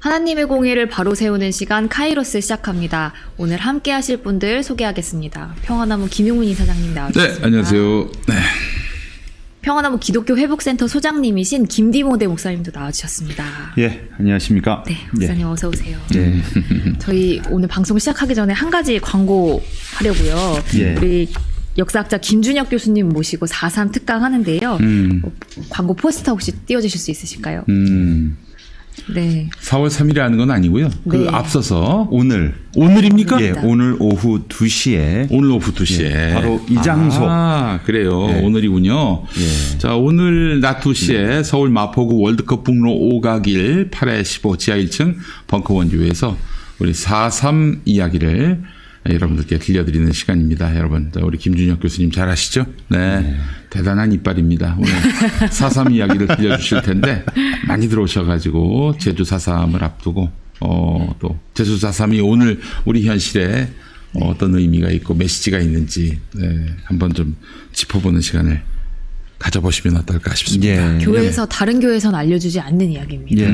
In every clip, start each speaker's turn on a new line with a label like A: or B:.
A: 하나님의 공의를 바로 세우는 시간 카이로스 시작합니다. 오늘 함께 하실 분들 소개하겠습니다. 평화나무 김용문 이사장님 나와주셨습니다.
B: 네, 안녕하세요. 네.
A: 평화나무 기독교 회복센터 소장님이신 김디모데 목사님도 나와주셨습니다.
C: 예, 안녕하십니까.
A: 네, 목사님 어서 오세요.
C: 예.
A: 저희 오늘 방송 시작하기 전에 한 가지 광고 하려고요.
C: 예.
A: 우리 역사학자 김준혁 교수님 모시고 4.3 특강 하는데요. 광고 포스터 혹시 띄워주실 수 있으실까요? 네.
B: 4월 3일에 하는 건 아니고요. 그
A: 네.
B: 앞서서
C: 오늘입니까? 예,
A: 맞습니다.
C: 오늘 오후 2시에
B: 오늘 오후 2시에
C: 예, 바로 이 장소.
B: 아, 그래요.
C: 예.
B: 오늘이군요.
C: 예.
B: 자, 오늘 낮 2시에 서울 마포구 월드컵 북로 5가길 8회 15 지하 1층 벙커 원주에서 우리 4.3 이야기를 여러분들께 들려드리는 시간입니다. 여러분, 우리 김준혁 교수님 잘 아시죠? 네. 대단한 이빨입니다. 오늘 4.3 이야기를 들려주실 텐데 많이 들어오셔가지고 제주 4.3을 앞두고 또 제주 4.3이 오늘 우리 현실에 어떤 의미가 있고 메시지가 있는지 한번 좀 짚어보는 시간을 가져보시면 어떨까 싶습니다.
C: 예.
A: 교회에서 다른 교회에서는 알려주지 않는 이야기입니다.
C: 예.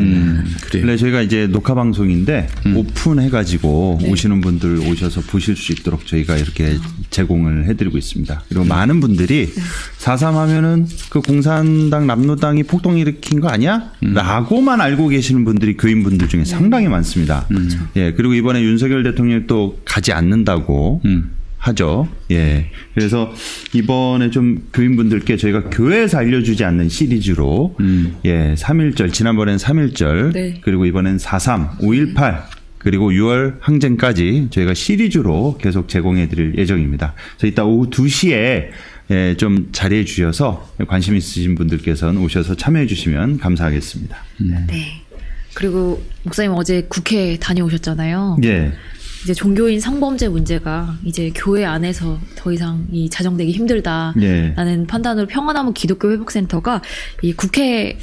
B: 그래요.
C: 원래 저희가 이제 녹화 방송인데 오픈해가지고
A: 네.
C: 오시는 분들 오셔서 보실 수 있도록 저희가 이렇게 제공을 해드리고 있습니다. 그리고 많은 분들이 4.3 하면은 그 공산당 남로당이 폭동 일으킨 거 아니야? 라고만 알고 계시는 분들이 교인분들 중에 상당히 많습니다. 예. 그리고 이번에 윤석열 대통령이 또 가지 않는다고 하죠. 예. 그래서 이번에 좀 교인분들께 저희가 교회에서 알려주지 않는 시리즈로 예, 3.1절, 지난번엔 3.1절,
A: 네.
C: 그리고 이번엔 4.3, 5.18, 그리고 6월 항쟁까지 저희가 시리즈로 계속 제공해 드릴 예정입니다. 그래서 이따 오후 2시에 예, 좀 자리해 주셔서 관심 있으신 분들께서는 오셔서 참여해 주시면 감사하겠습니다.
A: 네. 그리고 목사님 어제 국회 다녀오셨잖아요.
C: 예.
A: 이제 종교인 성범죄 문제가 이제 교회 안에서 더 이상 이 자정되기 힘들다라는
C: 예.
A: 판단으로 평화나무 기독교 회복센터가 이 국회에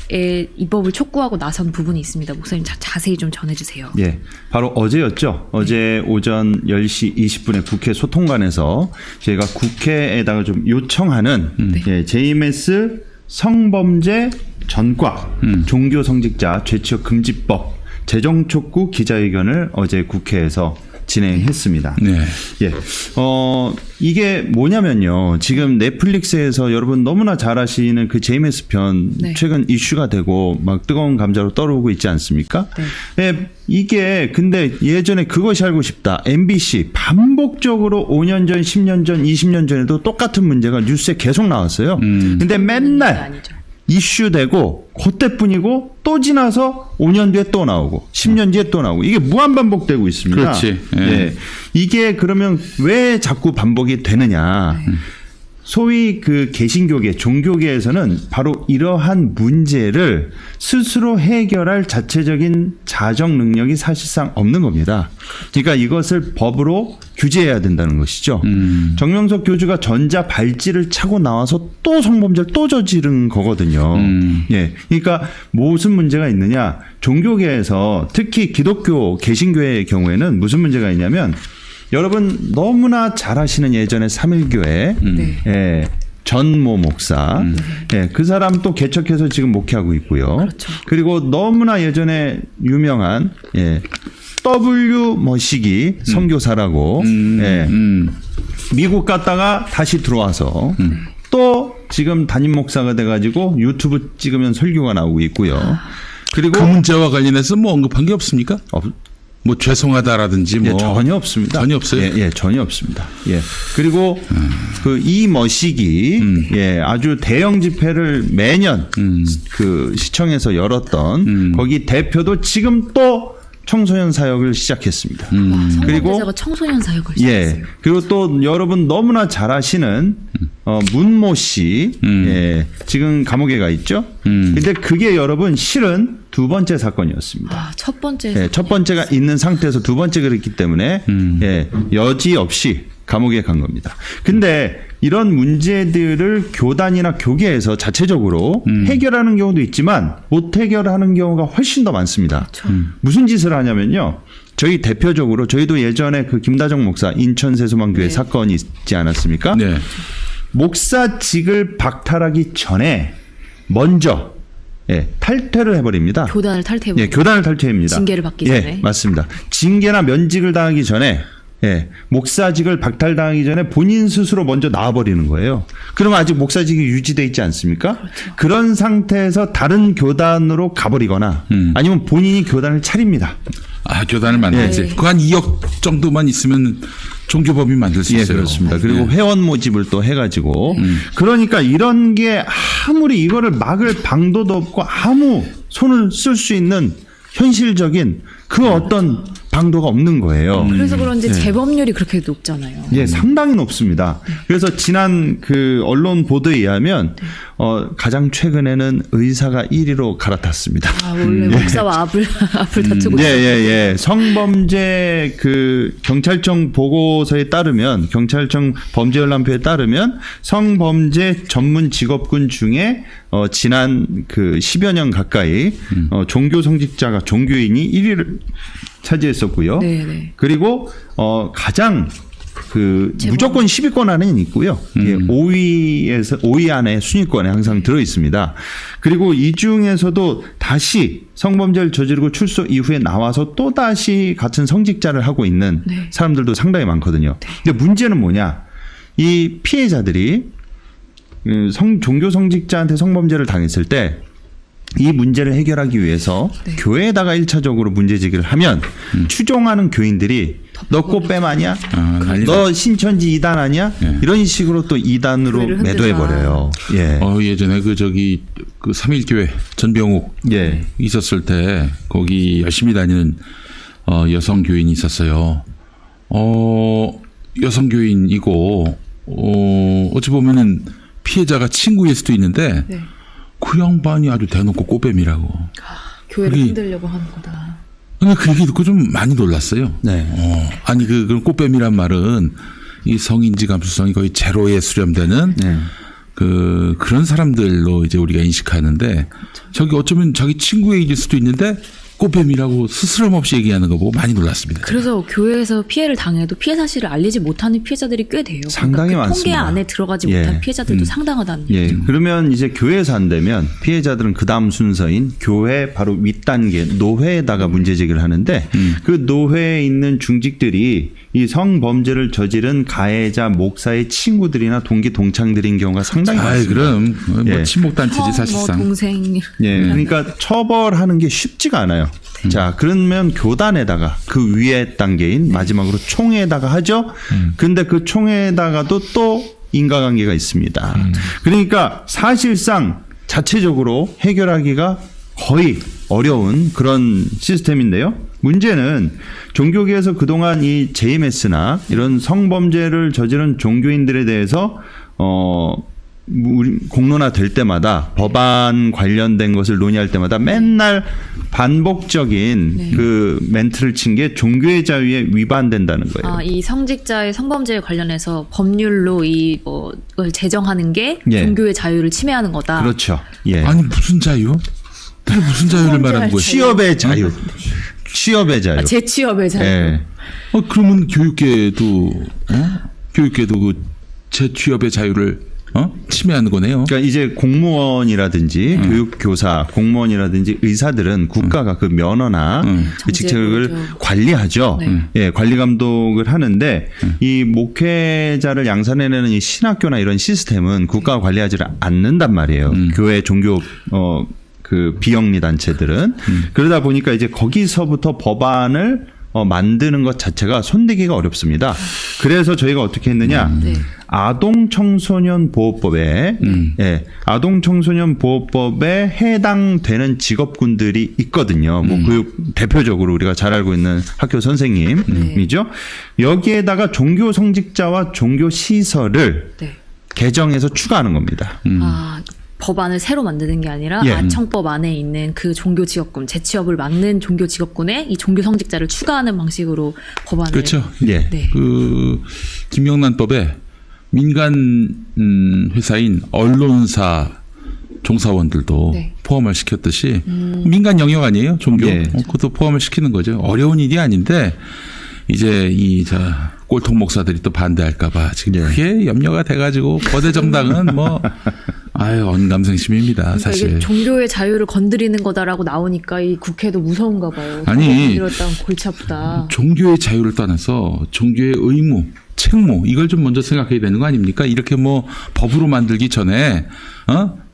A: 입법을 촉구하고 나선 부분이 있습니다. 목사님 자세히 좀 전해주세요.
C: 예, 바로 어제였죠. 어제 오전 10시 20분에 국회 소통관에서 저희가 국회에다가 좀 요청하는 예, JMS 성범죄 전과 종교 성직자 죄취업 금지법 재정 촉구 기자회견을 어제 국회에서 진행했습니다.
B: 네.
C: 예. 이게 뭐냐면요. 지금 넷플릭스에서 여러분 너무나 잘 아시는 그 제이메스 편
A: 네.
C: 최근 이슈가 되고 막 뜨거운 감자로 떠오르고 있지 않습니까?
A: 네.
C: 예, 이게 근데 예전에 그것이 알고 싶다. MBC 반복적으로 5년 전, 10년 전, 20년 전에도 똑같은 문제가 뉴스에 계속 나왔어요. 근데 맨날
A: 아니죠.
C: 이슈되고 그때뿐이고 또 지나서 5년 뒤에 또 나오고 10년 뒤에 또 나오고 이게 무한반복되고 있습니다.
B: 그렇지. 예.
C: 예. 이게 그러면 왜 자꾸 반복이 되느냐. 소위 그 개신교계, 종교계에서는 바로 이러한 문제를 스스로 해결할 자체적인 자정 능력이 사실상 없는 겁니다. 그러니까 이것을 법으로 규제해야 된다는 것이죠. 정명석 교주가 전자 발찌를 차고 나와서 또 성범죄를 또 저지른 거거든요. 예. 그러니까 무슨 문제가 있느냐. 종교계에서 특히 기독교 개신교회의 경우에는 무슨 문제가 있냐면 여러분 너무나 잘 아시는 예전에 3.1교회
A: 네.
C: 예, 전모 목사 예, 그 사람 또 개척해서 지금 목회하고 있고요.
A: 그렇죠.
C: 그리고 너무나 예전에 유명한 예, W 머시기 선교사라고 예, 미국 갔다가 다시 들어와서 또 지금 담임 목사가 돼가지고 유튜브 찍으면 설교가 나오고 있고요. 그리고
B: 그 문제와 관련해서 뭐 언급한 게 없습니까? 뭐 죄송하다라든지 뭐
C: 예, 전혀 없습니다.
B: 전혀 없어요.
C: 예, 전혀 없습니다. 예. 그리고 그 이 머시기 예, 아주 대형 집회를 매년 그 시청에서 열었던 거기 대표도 지금 또 청소년 사역을 시작했습니다. 그리고
A: 성범죄자가 청소년 사역을
C: 예.
A: 시작했어요.
C: 그리고 또 여러분 너무나 잘 아시는 문모 씨 예, 지금 감옥에 가 있죠. 근데 그게 여러분 실은 두 번째 사건이었습니다.
A: 아, 첫 번째.
C: 예, 첫 번째가 있는 상태에서 두 번째 그랬기 때문에 예, 여지없이 감옥에 간 겁니다. 근데 이런 문제들을 교단이나 교계에서 자체적으로 해결하는 경우도 있지만 못 해결하는 경우가 훨씬 더 많습니다. 무슨 짓을 하냐면요. 저희 대표적으로 저희도 예전에 그 김다정 목사 인천 세수만교회
A: 네.
C: 사건이 있지 않았습니까?
B: 네.
C: 목사직을 박탈하기 전에 먼저 예, 탈퇴를 해버립니다.
A: 교단을 탈퇴해버리고
C: 예, 교단을 탈퇴합니다.
A: 징계를 받기
C: 예,
A: 전에.
C: 맞습니다. 징계나 면직을 당하기 전에 예, 목사직을 박탈당하기 전에 본인 스스로 먼저 나와버리는 거예요. 그러면 아직 목사직이 유지돼 있지 않습니까?
A: 그렇죠.
C: 그런 상태에서 다른 교단으로 가버리거나 아니면 본인이 교단을 차립니다.
B: 교단을 만들지.
A: 네.
B: 그 한 2억 정도만 있으면 종교법인 만들 수
C: 예,
B: 있어요.
C: 그렇습니다. 그리고
B: 네.
C: 회원 모집을 또 해가지고 그러니까 이런 게 아무리 이거를 막을 방도도 없고 아무 손을 쓸 수 있는 현실적인 그 어떤 방도가 없는 거예요.
A: 그래서 그런지 재범률이 그렇게 높잖아요.
C: 예, 상당히 높습니다. 그래서 지난 그 언론 보도에 의하면 가장 최근에는 의사가 1위로 갈아탔습니다.
A: 원래 목사와 앞을 다투고
C: 예. 성범죄 그 경찰청 보고서에 따르면 경찰청 범죄연락표에 따르면 성범죄 전문 직업군 중에 지난 그 10여 년 가까이 종교 성직자가 종교인이 1위를 차지했었고요.
A: 네네.
C: 그리고 가장 그 무조건 10위권 안에는 있고요. 예, 5위 안에 순위권에 항상 들어 있습니다. 그리고 이 중에서도 다시 성범죄를 저지르고 출소 이후에 나와서 또 다시 같은 성직자를 하고 있는
A: 네.
C: 사람들도 상당히 많거든요. 근데 문제는 뭐냐? 이 피해자들이 종교 성직자한테 성범죄를 당했을 때 이 문제를 해결하기 위해서 교회에다가 1차적으로 문제 제기를 하면 추종하는 교인들이 너 꽃뱀 아니야? 너 신천지 이단 아니야? 이런 식으로 또 이단으로 매도해버려요. 예.
B: 예전에 그 3.1교회 전병욱 있었을 때 거기 열심히 다니는 여성 교인이 있었어요. 여성 교인이고 어찌 보면은 피해자가 친구일 수도 있는데 그 양반이 아주 대놓고 꽃뱀이라고.
A: 교회를 흔들려고 하는 거다.
B: 근데 그 얘기 듣고 좀 많이 놀랐어요.
C: 네.
B: 아니 그런 꽃뱀이란 말은 이 성인지 감수성이 거의 제로에 수렴되는 그런 사람들로 이제 우리가 인식하는데 저기 어쩌면 자기 친구의 일일 수도 있는데 꽃뱀이라고 스스럼 없이 얘기하는 거 보고 많이 놀랐습니다.
A: 그래서 교회에서 피해를 당해도 피해 사실을 알리지 못하는 피해자들이 꽤 돼요.
C: 상당히
A: 그러니까 그 통계
C: 많습니다.
A: 안에 들어가지 못한 피해자들도 상당하다는
C: 예.
A: 얘기죠.
C: 그러면 이제 교회에서 안 되면 피해자들은 그 다음 순서인 교회 바로 윗단계 노회에다가 문제 제기를 하는데 그 노회에 있는 중직들이 이 성범죄를 저지른 가해자 목사의 친구들이나 동기 동창들인 경우가 상당히 많습니다.
B: 그럼 뭐 친목단체지 사실상.
A: 동생.
C: 예, 그러니까 처벌하는 게 쉽지가 않아요. 자, 그러면 교단에다가 그 위에 단계인 마지막으로 총회에다가 하죠. 근데 그 총회에다가도 또 인과관계가 있습니다. 그러니까 사실상 자체적으로 해결하기가 거의 어려운 그런 시스템인데요. 문제는 종교계에서 그동안 이 JMS나 이런 성범죄를 저지른 종교인들에 대해서 공론화 될 때마다 법안 관련된 것을 논의할 때마다 맨날 반복적인 그 멘트를 친 게 종교의 자유에 위반된다는 거예요.
A: 이 성직자의 성범죄에 관련해서 법률로 이걸 제정하는 게 종교의 자유를 침해하는 거다.
C: 그렇죠. 예.
B: 아니 무슨 자유? 무슨 자유를 말하는 거예요?
C: 취업의 자유. 취업의 자유.
A: 재취업의 자유.
C: 예.
B: 그러면 교육계도 그 재취업의 자유를 침해하는 거네요.
C: 그러니까 이제 공무원이라든지 교육교사, 공무원이라든지 의사들은 국가가 그 면허나 그 직책을 관리하죠. 예, 관리 감독을 하는데 이 목회자를 양산해내는 이 신학교나 이런 시스템은 국가가 관리하지 않는단 말이에요. 교회 종교 그 비영리 단체들은 그러다 보니까 이제 거기서부터 법안을 만드는 것 자체가 손대기가 어렵습니다. 그래서 저희가 어떻게 했느냐? 아동 청소년 보호법에 아동 청소년 보호법에 해당되는 직업군들이 있거든요. 뭐 교육 대표적으로 우리가 잘 알고 있는 학교 선생님이죠. 여기에다가 종교 성직자와 종교 시설을 개정해서 추가하는 겁니다.
A: 법안을 새로 만드는 게 아니라 아청법 안에 있는 그 종교 직업군, 재취업을 막는 종교 직업군에 이 종교 성직자를 추가하는 방식으로 법안을
B: 그렇죠.
C: 예.
B: 그 김영란법에 민간 회사인 언론사 종사원들도 포함을 시켰듯이 민간 영역 아니에요? 종교. 그것도 포함을 시키는 거죠. 어려운 일이 아닌데 이제 꼴통 목사들이 또 반대할까봐 지금 그게 염려가 돼가지고 거대 정당은 뭐 아유, 언감생심입니다,
A: 그러니까
B: 사실.
A: 이게 종교의 자유를 건드리는 거다라고 나오니까 이 국회도 무서운가 봐요.
B: 아니,
A: 이랬다 골치 아프다.
B: 종교의 자유를 떠나서 종교의 의무, 책무 이걸 좀 먼저 생각해야 되는 거 아닙니까? 이렇게 뭐 법으로 만들기 전에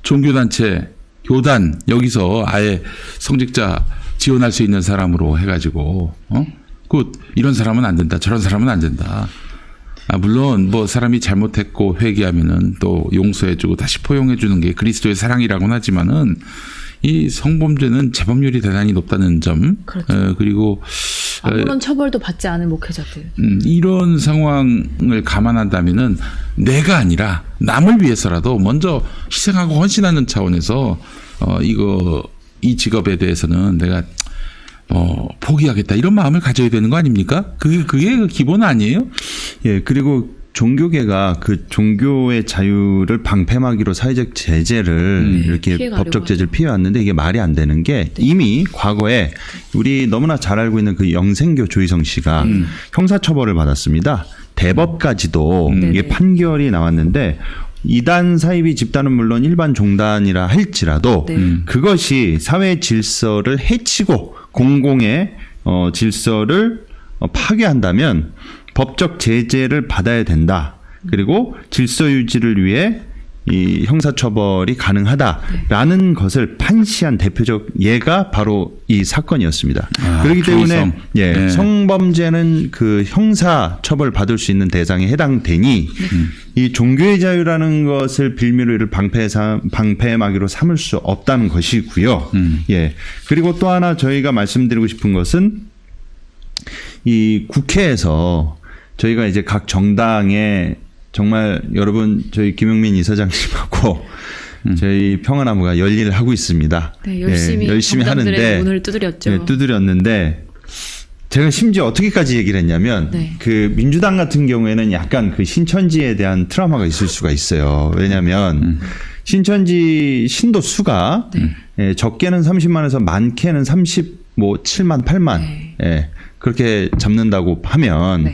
B: 종교단체, 교단 여기서 아예 성직자 지원할 수 있는 사람으로 해가지고 이런 사람은 안 된다, 저런 사람은 안 된다. 물론 뭐 사람이 잘못했고 회개하면은 또 용서해주고 다시 포용해주는 게 그리스도의 사랑이라고는 하지만은 이 성범죄는 재범률이 대단히 높다는 점,
A: 그렇죠.
B: 그리고
A: 아무런 처벌도 받지 않은 목회자들.
B: 이런 상황을 감안한다면은 내가 아니라 남을 위해서라도 먼저 희생하고 헌신하는 차원에서 이 직업에 대해서는 내가 포기하겠다 이런 마음을 가져야 되는 거 아닙니까? 그게 그 기본 아니에요?
C: 예, 그리고 종교계가 그 종교의 자유를 방패막이로 사회적 제재를 이렇게
A: 피해가려고
C: 법적 제재를 피해왔는데 이게 말이 안 되는 게 이미 과거에 우리 너무나 잘 알고 있는 그 영생교 조희성 씨가 형사처벌을 받았습니다. 대법까지도 이게 판결이 나왔는데 이단 사이비 집단은 물론 일반 종단이라 할지라도 그것이 사회 질서를 해치고 공공의 질서를 파괴한다면 법적 제재를 받아야 된다. 그리고 질서 유지를 위해 이 형사처벌이 가능하다라는 것을 판시한 대표적 예가 바로 이 사건이었습니다. 그렇기 때문에 성범죄는 그 형사처벌 받을 수 있는 대상에 해당되니 이 종교의 자유라는 것을 빌미로 이를 방패막이로 삼을 수 없다는 것이고요. 예. 그리고 또 하나 저희가 말씀드리고 싶은 것은 이 국회에서 저희가 이제 각 정당에 정말 여러분 저희 김용민 이사장님하고 저희 평화나무가 열일을 하고 있습니다.
A: 네, 열심히 하는데 문을 두드렸죠.
C: 네, 두드렸는데 제가 심지어 어떻게까지 얘기를 했냐면 그 민주당 같은 경우에는 약간 그 신천지에 대한 트라우마가 있을 수가 있어요. 왜냐하면 신천지 신도 수가 적게는 30만에서 많게는 37만 8만 그렇게 잡는다고 하면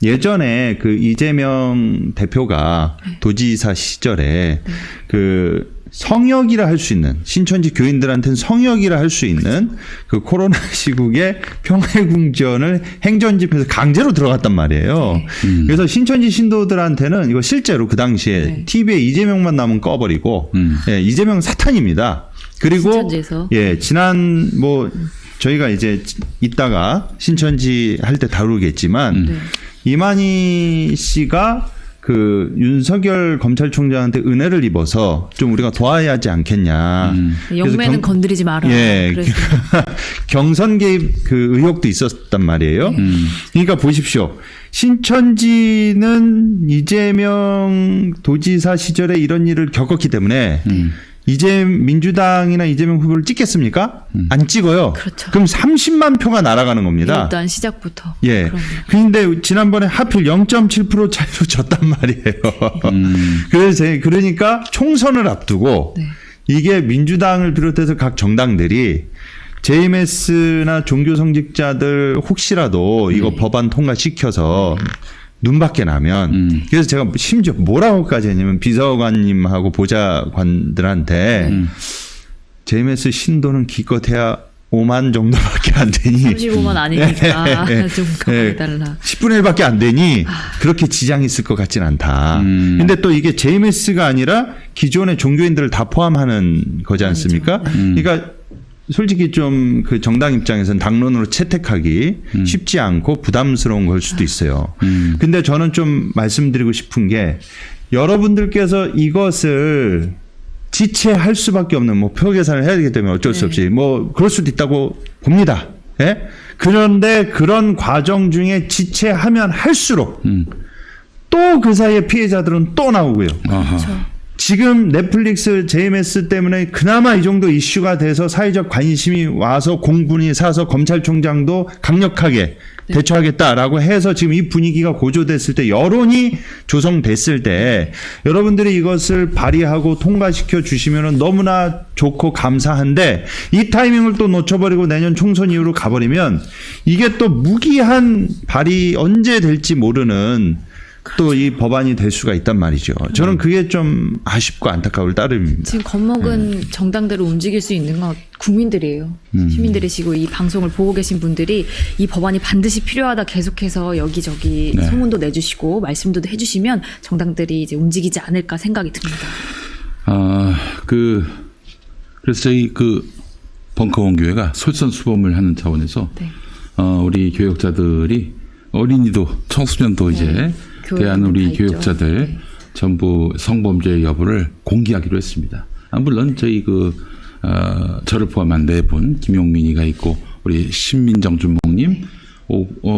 C: 예전에 그 이재명 대표가 도지사 시절에 그 성역이라 할 수 있는 신천지 교인들한테는 성역이라 할 수 있는 그 코로나 시국에 평화궁전을 행전집에서 강제로 들어갔단 말이에요. 그래서 신천지 신도들한테는 이거 실제로 그 당시에 TV에 이재명만 나오면 꺼버리고 이재명 사탄입니다. 그리고
A: 신천지에서.
C: 지난 뭐 저희가 이제 이따가 신천지 할 때 다루겠지만 이만희 씨가 그 윤석열 검찰총장한테 은혜를 입어서 좀 우리가 도와야 하지 않겠냐.
A: 영매는 건드리지 마라. 그래서.
C: 경선 개입 그 의혹도 있었단 말이에요. 그러니까 보십시오. 신천지는 이재명 도지사 시절에 이런 일을 겪었기 때문에 민주당이나 이재명 후보를 찍겠습니까? 안 찍어요.
A: 그렇죠.
C: 그럼 30만 표가 날아가는 겁니다.
A: 일단 시작부터.
C: 예. 그런데 지난번에 하필 0.7% 차이로 졌단 말이에요. 그러니까 총선을 앞두고 이게 민주당을 비롯해서 각 정당들이 JMS나 종교 성직자들 혹시라도 이거 법안 통과시켜서 눈밖에 나면 그래서 제가 심지어 뭐라고까지 했냐면 비서관님하고 보좌관들한테 JMS 신도는 기껏해야 5만 정도밖에 안 되니
A: 35만 아니니까 좀 가만히달라.
C: 10분의 1밖에 안 되니 그렇게 지장이 있을 것 같진 않다. 근데 또 이게 JMS가 아니라 기존의 종교인들을 다 포함하는 거지 않습니까? 그러니까 솔직히 좀 그 정당 입장에서는 당론으로 채택하기 쉽지 않고 부담스러운 걸 수도 있어요. 근데 저는 좀 말씀드리고 싶은 게 여러분들께서 이것을 지체할 수밖에 없는 뭐 표 계산을 해야 되기 때문에 어쩔 수 없이 뭐 그럴 수도 있다고 봅니다. 예? 그런데 그런 과정 중에 지체하면 할수록 또 그 사이에 피해자들은 또 나오고요.
A: 그렇죠.
C: 지금 넷플릭스 JMS 때문에 그나마 이 정도 이슈가 돼서 사회적 관심이 와서 공분이 사서 검찰총장도 강력하게 대처하겠다라고 해서 지금 이 분위기가 고조됐을 때 여론이 조성됐을 때 여러분들이 이것을 발의하고 통과시켜 주시면 너무나 좋고 감사한데 이 타이밍을 또 놓쳐버리고 내년 총선 이후로 가버리면 이게 또 무기한 발의 언제 될지 모르는 또 이 법안이 될 수가 있단 말이죠. 저는 그게 좀 아쉽고 안타까울 따름입니다.
A: 지금 겁먹은 정당대로 움직일 수 있는 건 국민들이에요. 시민들이시고 이 방송을 보고 계신 분들이 이 법안이 반드시 필요하다 계속해서 여기저기
B: 네.
A: 소문도 내주시고 말씀도 해주시면 정당들이 이제 움직이지 않을까 생각이 듭니다.
B: 그래서 저희 벙커원 교회가 솔선수범을 하는 차원에서
A: 네.
B: 우리 교역자들이 어린이도 청소년도 이제 대한 우리
A: 다 있죠.
B: 교역자들
A: 네.
B: 전부 성범죄 여부를 공개하기로 했습니다. 물론 저희 저를 포함한 4분 김용민이가 있고 우리 신민정 준목님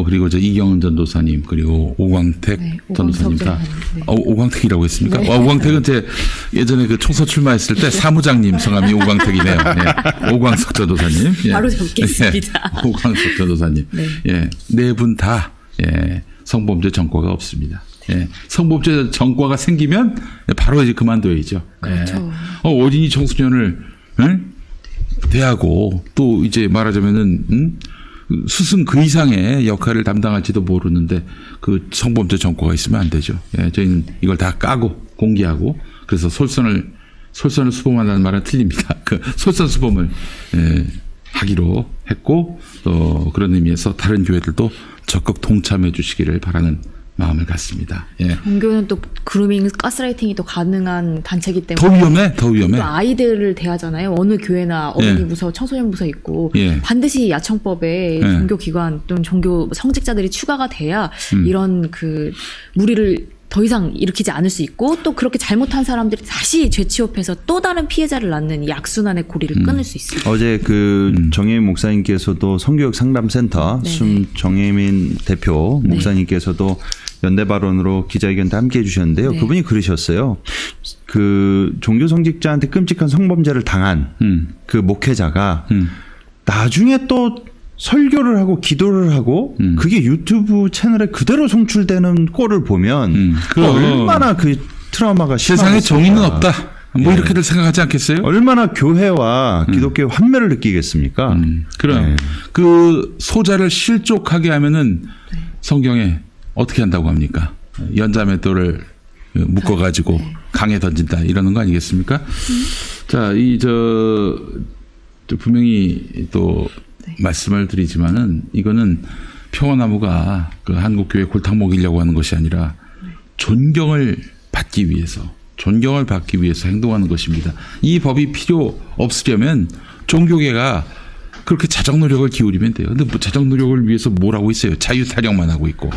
B: 그리고 저 이경은 전도사님 그리고 오광택
A: 네,
B: 전도사님 다
A: 네.
B: 오광택이라고 했습니까?
A: 네.
B: 오광택은 제 예전에 총선 출마했을 때 사무장님 성함이 오광택이네요. 네. 오광석 전도사님. 예.
A: 바로 적겠습니다.
B: 예. 오광석 전도사님.
A: 네.
B: 예. 4분 다 성범죄 전과가 없습니다. 예. 성범죄 전과가 생기면 바로 이제 그만둬야죠.
A: 그렇죠.
B: 어린이 청소년을 대하고 또 이제 말하자면은 스승 그 이상의 역할을 담당할지도 모르는데 그 성범죄 전과가 있으면 안 되죠. 예, 저희는 이걸 다 까고 공개하고 그래서 솔선을 수범한다는 말은 틀립니다. 그 솔선수범을 하기로 했고 또 그런 의미에서 다른 교회들도 적극 동참해 주시기를 바라는 마음을 갖습니다. 예.
A: 종교는 또 그루밍, 가스라이팅이 또 가능한 단체이기 때문에
B: 더 위험해.
A: 또 아이들을 대하잖아요. 어느 교회나 어린이
B: 예.
A: 부서, 청소년 부서 있고
B: 예.
A: 반드시 야청법에 종교기관 또는 종교 성직자들이 추가가 돼야 이런 무리를 더 이상 일으키지 않을 수 있고 또 그렇게 잘못한 사람들이 다시 죄치업해서 또 다른 피해자를 낳는 이 악순환의 고리를 끊을 수 있습니다.
C: 어제 정혜민 목사님께서도 성교육 상담센터
A: 네네.
C: 정혜민 대표 목사님께서도 연대발언으로 기자회견 때 함께 해주셨는데요.
A: 네.
C: 그분이 그러셨어요. 종교 성직자한테 끔찍한 성범죄를 당한 그 목회자가 나중에 또 설교를 하고 기도를 하고 그게 유튜브 채널에 그대로 송출되는 꼴을 보면 얼마나 트라우마가
B: 세상에
C: 심하겠습니까?
B: 정의는 없다. 이렇게들 생각하지 않겠어요?
C: 얼마나 교회와 기독교의 환멸을 느끼겠습니까?
B: 그럼 그 소자를 실족하게 하면은 성경에 어떻게 한다고 합니까? 연자맷돌을 묶어가지고 강에 던진다 이러는 거 아니겠습니까? 자, 분명히 또 말씀을 드리지만은 이거는 평화나무가 한국교회 골탕 먹이려고 하는 것이 아니라 존경을 받기 위해서 행동하는 것입니다. 이 법이 필요 없으려면 종교계가 그렇게 자정 노력을 기울이면 돼요. 근데 자정 노력을 위해서 뭘 하고 있어요? 자유 타령만 하고 있고,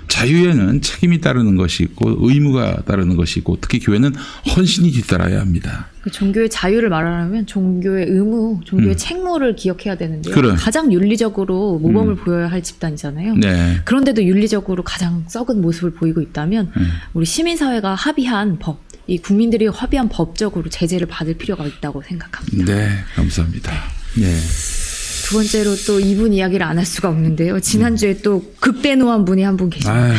B: 자유에는 책임이 따르는 것이 있고 의무가 따르는 것이 있고 특히 교회는 헌신이 뒤따라야 합니다.
A: 종교의 자유를 말하려면 종교의 의무, 종교의 책무를 기억해야 되는데요.
B: 그래.
A: 가장 윤리적으로 모범을 보여야 할 집단이잖아요.
B: 네.
A: 그런데도 윤리적으로 가장 썩은 모습을 보이고 있다면 우리 시민사회가 합의한 법, 이 국민들이 합의한 법적으로 제재를 받을 필요가 있다고 생각합니다.
B: 네, 감사합니다. 네.
A: 두 번째로 또 이분 이야기를 안 할 수가 없는데요. 지난주에 또 극대노한 분이 한 분 계십니다.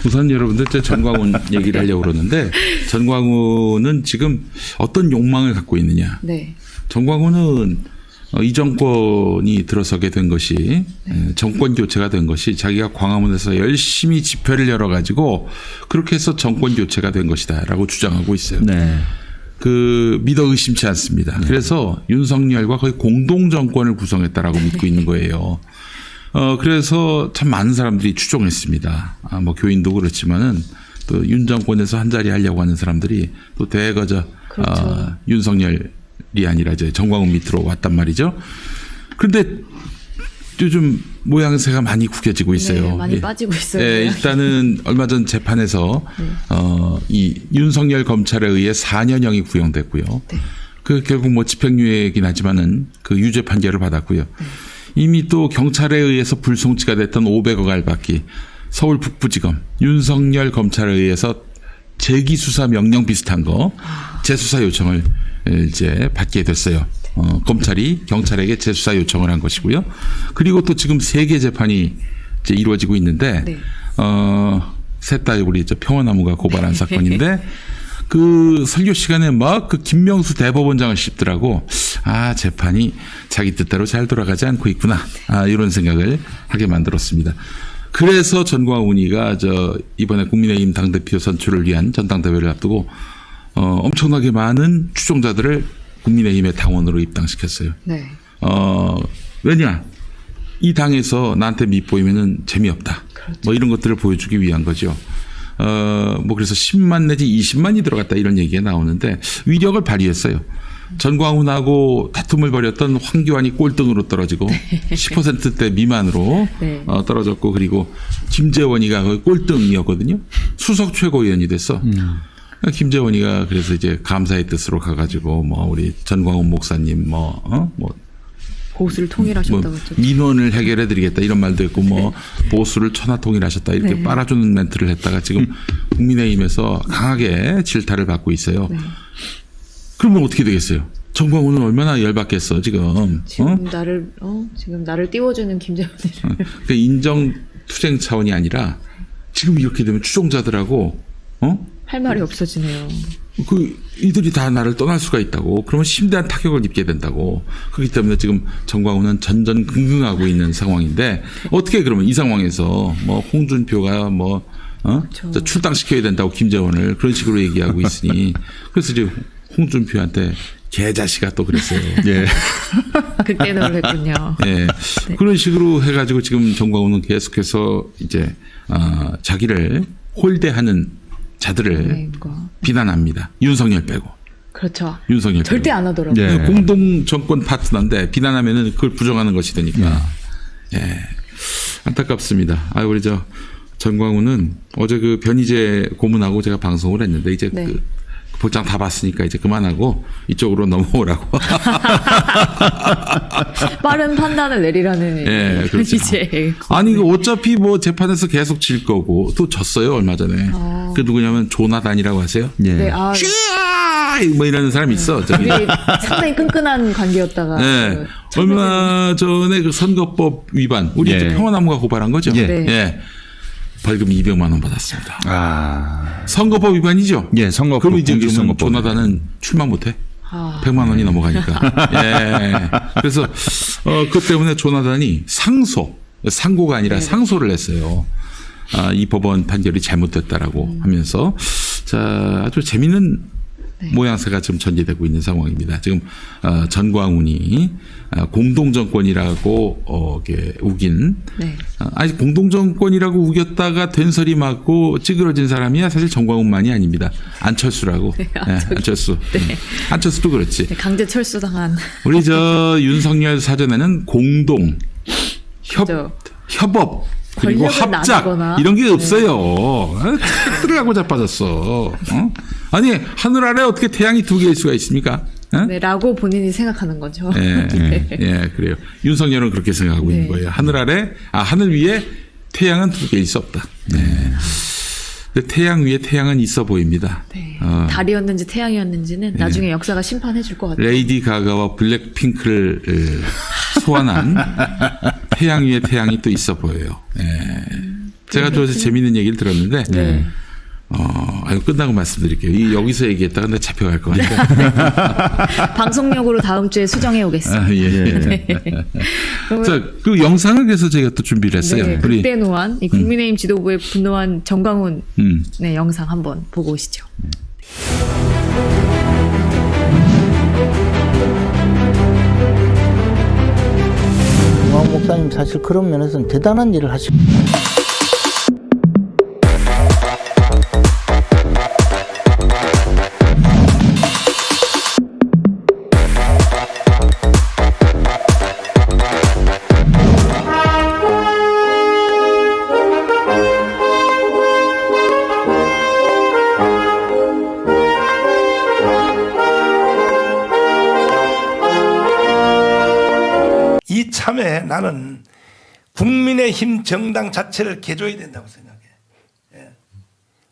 B: 우선 여러분들 전광훈 얘기를 하려고 그러는데 전광훈은 지금 어떤 욕망을 갖고 있느냐.
A: 네.
B: 전광훈은 이 정권이 들어서게 된 것이 정권 교체가 된 것이 자기가 광화문에서 열심히 집회를 열어가지고 그렇게 해서 정권 교체가 된 것이다라고 주장하고 있어요.
C: 네.
B: 믿어 의심치 않습니다. 그래서 윤석열과 거의 공동 정권을 구성했다라고 믿고 있는 거예요. 그래서 참 많은 사람들이 추종했습니다. 교인도 그렇지만은 또 윤 정권에서 한 자리 하려고 하는 사람들이 또 대거저
A: 그렇죠.
B: 윤석열이 아니라 이제 정광훈 밑으로 왔단 말이죠. 그런데 요즘 모양새가 많이 구겨지고 있어요.
A: 네, 많이 빠지고 있어요.
B: 일단은 얼마 전 재판에서 이 윤석열 검찰에 의해 4년형이 구형됐고요.
A: 네.
B: 결국 집행유예이긴 하지만은 유죄 판결을 받았고요. 이미 또 경찰에 의해서 불송치가 됐던 500억 알박기 서울 북부지검 윤석열 검찰에 의해서 재기수사 명령 비슷한 거 재수사 요청을 이제 받게 됐어요. 검찰이 경찰에게 재수사 요청을 한 것이고요. 그리고 또 지금 3개 재판이 이제 이루어지고 있는데,
A: 네.
B: 셋 다 우리 평화나무가 고발한 사건인데, 설교 시간에 김명수 대법원장을 씹더라고. 재판이 자기 뜻대로 잘 돌아가지 않고 있구나. 이런 생각을 하게 만들었습니다. 그래서 전광훈이가 이번에 국민의힘 당대표 선출을 위한 전당대회를 앞두고 엄청나게 많은 추종자들을 국민의힘의 당원으로 입당시켰어요.
A: 네.
B: 왜냐? 이 당에서 나한테 밑보이면은 재미없다.
A: 그렇죠.
B: 뭐 이런 것들을 보여주기 위한 거죠. 뭐 그래서 10만 내지 20만이 들어갔다 이런 얘기가 나오는데 위력을 발휘했어요. 전광훈하고 다툼을 벌였던 황교안이 꼴등으로 떨어지고 10%대 미만으로
A: 네.
B: 떨어졌고 그리고 김재원이가 거의 꼴등이었거든요. 수석 최고위원이 됐어. 김재원이가 그래서 이제 감사의 뜻으로 가가지고 뭐 우리 전광훈 목사님 뭐
A: 보수를 통일하셨다고 했죠.
B: 민원을 해결해드리겠다 이런 말도 했고 뭐 보수를 천하통일하셨다 이렇게
A: 네.
B: 빨아주는 멘트를 했다가 지금 국민의힘에서 강하게 질타를 받고 있어요.
A: 네.
B: 그러면 어떻게 되겠어요? 전광훈은 얼마나 열받겠어 지금.
A: 지금 나를 띄워주는 김재원이를.
B: 그러니까 인정 투쟁 차원이 아니라 지금 이렇게 되면 추종자들하고
A: 할 말이 없어지네요.
B: 이들이 다 나를 떠날 수가 있다고. 그러면 심대한 타격을 입게 된다고. 그렇기 때문에 지금 전광훈은 전전긍긍하고 있는 상황인데 어떻게 그러면 이 상황에서 뭐 홍준표가
A: 그렇죠.
B: 출당시켜야 된다고 김재원을 그런 식으로 얘기하고 있으니 그래서 이제 홍준표한테 개자식아 또 그랬어요.
C: 예.
A: 극대노를 했군요.
B: 예.
A: 네.
B: 그런 식으로 해가지고 지금 전광훈은 계속해서 이제 자기를 홀대하는 자들을 비난합니다. 윤석열 빼고.
A: 그렇죠.
B: 윤석열
A: 절대
B: 빼고.
A: 안 하더라고요.
C: 예.
B: 공동 정권 파트너인데 비난하면은 그걸 부정하는 것이 되니까. 예. 안타깝습니다. 우리 전광훈은 어제 그 변희재 고문하고 제가 방송을 했는데 이제
A: 네.
B: 그 복장 다 봤으니까 이제 그만하고 이쪽으로 넘어오라고.
A: 빠른 판단을 내리라는
B: 예, 그렇죠.
A: 이제
B: 아니 그 어차피 뭐 재판에서 계속 질 거고 또 졌어요 얼마 전에. 그 누구냐면 조나단이라고 하세요.
C: 예.
A: 네,
B: 쥐야! 뭐 이러는 사람 있어. 저기.
A: 우리 상당히 끈끈한 관계였다가
B: 네. 얼마 전에 그 선거법 위반 우리
C: 예.
B: 이제 평화나무가 고발한 거죠.
C: 예.
A: 네.
B: 예. 벌금 200만 원 받았습니다. 선거법 위반이죠.
C: 예, 선거법.
B: 그럼 이제
C: 공직선거법.
B: 조나단은 출마 못해. 100만 원이 넘어가니까. 예. 그래서 그 때문에 조나단이 상고가 아니라 상소를 했어요. 이 법원 판결이 잘못됐다라고 하면서 아주 재미있는 모양새가 지금 전개되고 있는 상황입니다. 지금 전광훈이 공동정권이라고 우긴 아니 공동정권이라고 우겼다가 된소리 맞고 찌그러진 사람이야 사실 전광훈만이 아닙니다. 안철수라고.
A: 네,
B: 안철수. 안철수도 그렇지.
A: 네, 강제 철수당한.
B: 우리 윤석열 사전에는 공동 협업 그리고 합작
A: 나누거나.
B: 이런 게 없어요. 들으라고 자빠졌어. 아니 하늘 아래 어떻게 태양이 두 개일 수가 있습니까?
A: 네, 라고 본인이 생각하는 거죠.
B: 예, 그래요. 윤석열은 그렇게 생각하고 있는 거예요. 하늘 위에 태양은 두 개일 수 없다. 네. 근데 태양 위에 태양은 있어 보입니다.
A: 네. 달이었는지 태양이었는지는 나중에 역사가 심판해 줄 것 같아요.
B: 레이디 가가와 블랙핑크를 소환한 태양 위에 태양이 또 있어 보여요. 제가 또 재미있는 얘기를 들었는데 끝나고 말씀드릴게요. 여기서 얘기했다가 나 잡혀갈 것 같아요.
A: 방송용으로 다음 주에 수정해 오겠습니다.
B: 예. 자, 그 영상을 그래서 제가 또 준비를 했어요.
A: 네, 그때 노한 이 국민의힘 지도부에 분노한 전광훈 영상 한번 보고 오시죠.
D: 김광훈 목사님 사실 그런 면에서는 대단한 일을 하시고
E: 이참에 나는 국민의힘 정당 자체를 개조해야 된다고 생각해. 예.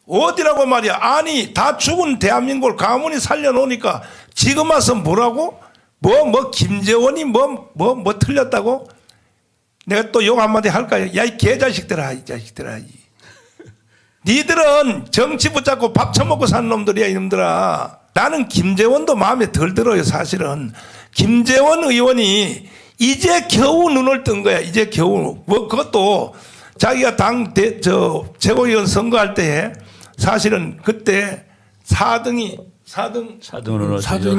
E: 어디라고 말이야. 아니 다 죽은 대한민국을 가문이 살려놓으니까 지금 와서 뭐라고? 김재원이 뭐 틀렸다고? 내가 또 욕 한마디 할까요? 야 이 개자식들아 이 자식들아. 니들은 정치 붙잡고 밥 처먹고 사는 놈들이야 이놈들아. 나는 김재원도 마음에 덜 들어요 사실은. 김재원 의원이 이제 겨우 눈을 뜬 거야. 이제 겨우. 그것도 자기가 최고위원 선거할 때에 사실은 그때 4등으로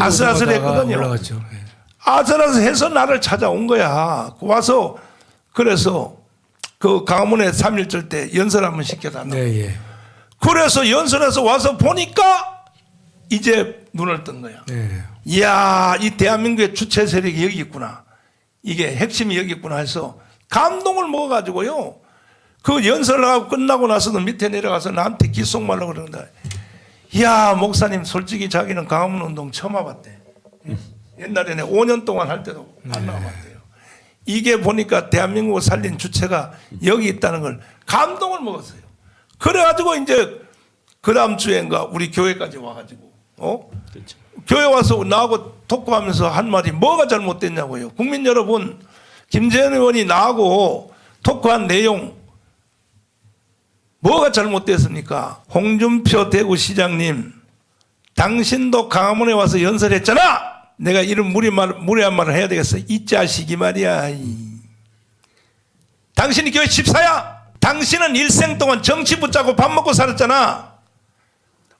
E: 아슬아슬했거든요.
F: 올라갔죠. 예.
E: 아슬아슬해서 나를 찾아온 거야. 와서 그래서 그 강화문에 3.1절 때 연설 한번 시켜달라고.
F: 네, 예.
E: 그래서 연설해서 와서 보니까 이제 눈을 뜬 거야.
F: 네.
E: 이야, 이 대한민국의 주체 세력이 여기 있구나. 이게 핵심이 여기 있구나 해서 감동을 먹어가지고요. 그 연설을 하고 끝나고 나서도 밑에 내려가서 나한테 귓속말로 그러는데, 이야, 목사님 솔직히 자기는 강화문 운동 처음 와봤대. 옛날에는 5년 동안 할 때도 안 나와봤대요. 이게 보니까 대한민국을 살린 주체가 여기 있다는 걸 감동을 먹었어요. 그래가지고 이제 그 다음 주에인가 우리 교회까지 와가지고, 그렇죠. 교회 와서 나하고 토크하면서 한 말이 뭐가 잘못됐냐고요. 국민 여러분, 김재현 의원이 나하고 토크한 내용 뭐가 잘못됐습니까? 홍준표 대구시장님, 당신도 강화문에 와서 연설했잖아. 내가 이런 무례한 말을 해야 되겠어. 이 자식이 말이야. 당신이 교회 집사야. 당신은 일생 동안 정치 붙잡고 밥 먹고 살았잖아.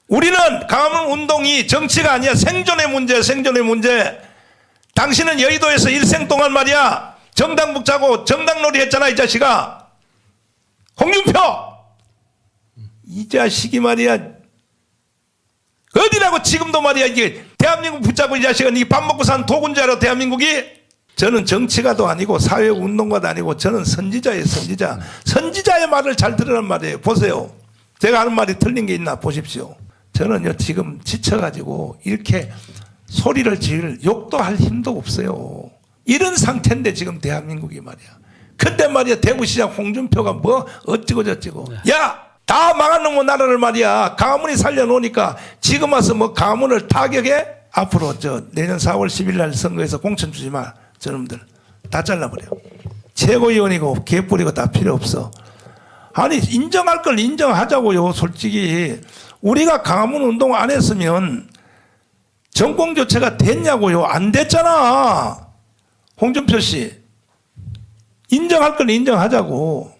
E: 우리는 강화문 운동이 정치가 아니야. 생존의 문제야. 생존의 문제. 당신은 여의도에서 일생 동안 말이야 정당 붙잡고 정당놀이 했잖아. 이 자식아. 홍준표, 이 자식이 말이야 어디라고 지금도 말이야 이게 대한민국 붙잡고 이 자식은 이 밥 먹고 산 도군 줄 알아. 대한민국이. 저는 정치가도 아니고 사회운동가도 아니고 저는 선지자예요. 선지자. 선지자의 말을 잘 들으란 말이에요. 보세요. 제가 하는 말이 틀린 게 있나 보십시오. 저는요 지금 지쳐가지고 이렇게 소리를 지을 욕도 할 힘도 없어요. 이런 상태인데 지금 대한민국이 말이야. 그때 말이야 대구시장 홍준표가 뭐 어찌고 저찌고. 야, 다 망한 놈의 나라를 말이야 강화문이 살려놓으니까 지금 와서 뭐 강화문을 타격해? 앞으로 내년 4월 10일 날 선거에서 공천 주지 마. 저놈들 다 잘라버려. 최고위원이고 개뿌리고 다 필요 없어. 아니 인정할 걸 인정하자고요. 솔직히 우리가 강화문 운동 안 했으면 정권 교체가 됐냐고요. 안 됐잖아. 홍준표 씨 인정할 걸 인정하자고.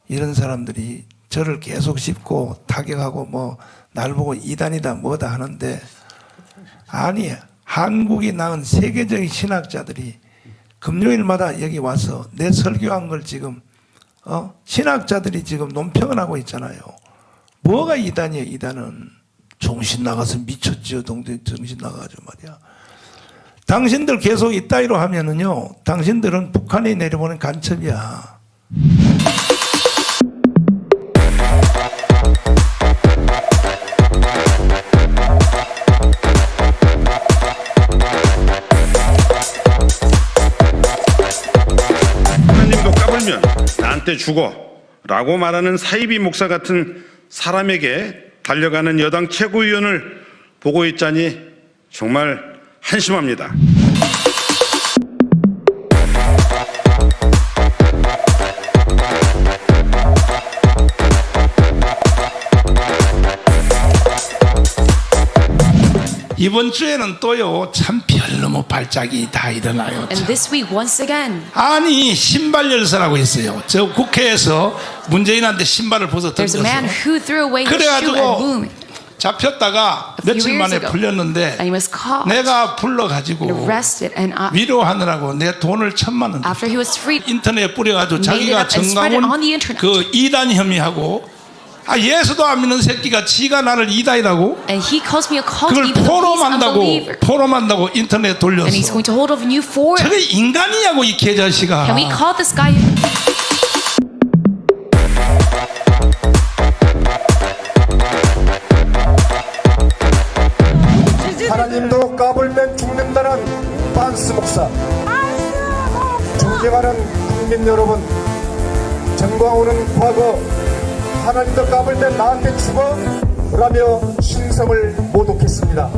E: 이런 사람들이 저를 계속 씹고 타격하고 뭐 날 보고 이단이다 뭐다 하는데, 아니 한국이 낳은 세계적인 신학자들이 금요일마다 여기 와서 내 설교한 걸 지금 신학자들이 지금 논평을 하고 있잖아요. 뭐가 이단이에요. 이단은 정신 나가서 미쳤지요. 정신 나가가지고 말이야. 당신들 계속 이따위로 하면은요 당신들은 북한이 내려보는 간첩이야.
G: 하나님도 까불면 나한테 죽어 라고 말하는 사이비 목사 같은 사람에게 달려가는 여당 최고위원을 보고 있자니 정말 한심합니다.
E: 이번 주에는 또요 참 별너무 발작이 다 일어나요.
H: And this week, once again,
E: 아니 신발 열사라고 있어요. 저 국회에서 문재인한테 신발을 벗어
H: there's a man
E: 던졌어.
H: who threw away his shoe at
E: 그래가지고
H: Boom.
E: 잡혔다가
H: A few
E: 며칠
H: years
E: 만에
H: ago.
E: 풀렸는데
H: And he was caught
E: 내가 불러가지고
H: and arrested. And
E: 위로하느라고 내 돈을 1,000만 원
H: after he was freed,
E: 인터넷에 뿌려가지고
H: Made it
E: 자기가
H: up and spread it on the
E: 정강훈
H: internet.
E: 그 이단 혐의하고 예수도 안 믿는 새끼가 지가 나를 이단이라고
H: and he calls me a cult,
E: 그걸
H: even though he's unbeliever.
E: 포럼한다고 인터넷에 돌렸어.
H: And he's going to hold over new for it.
E: 저게 인간이냐고 이 개자식아.
H: Can we call this guy?
I: 하나님도 까불면 죽는다는 반스 목사. 존경하는 국민 여러분, 정광훈은 과거 하나님도 까불면 나한테 죽어 라며 신성을 모독했습니다.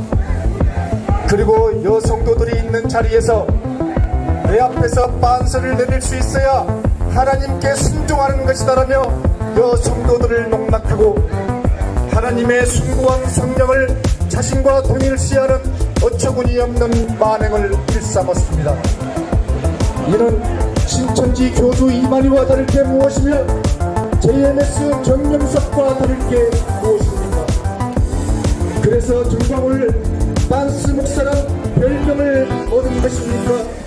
I: 그리고 여성도들이 있는 자리에서 내 앞에서 반스를 내릴 수 있어야 하나님께 순종하는 것이다라며 여성도들을 농락하고 하나님의 숭고한 성령을 자신과 동일시하는 어처구니 없는 만행을 일삼았습니다. 이는 신천지 교주 이만희와 다를 게 무엇이며 JMS 정명석과 다를 게 무엇입니까? 그래서 정광훈을 반스 목사란 별명을 얻은 것입니까?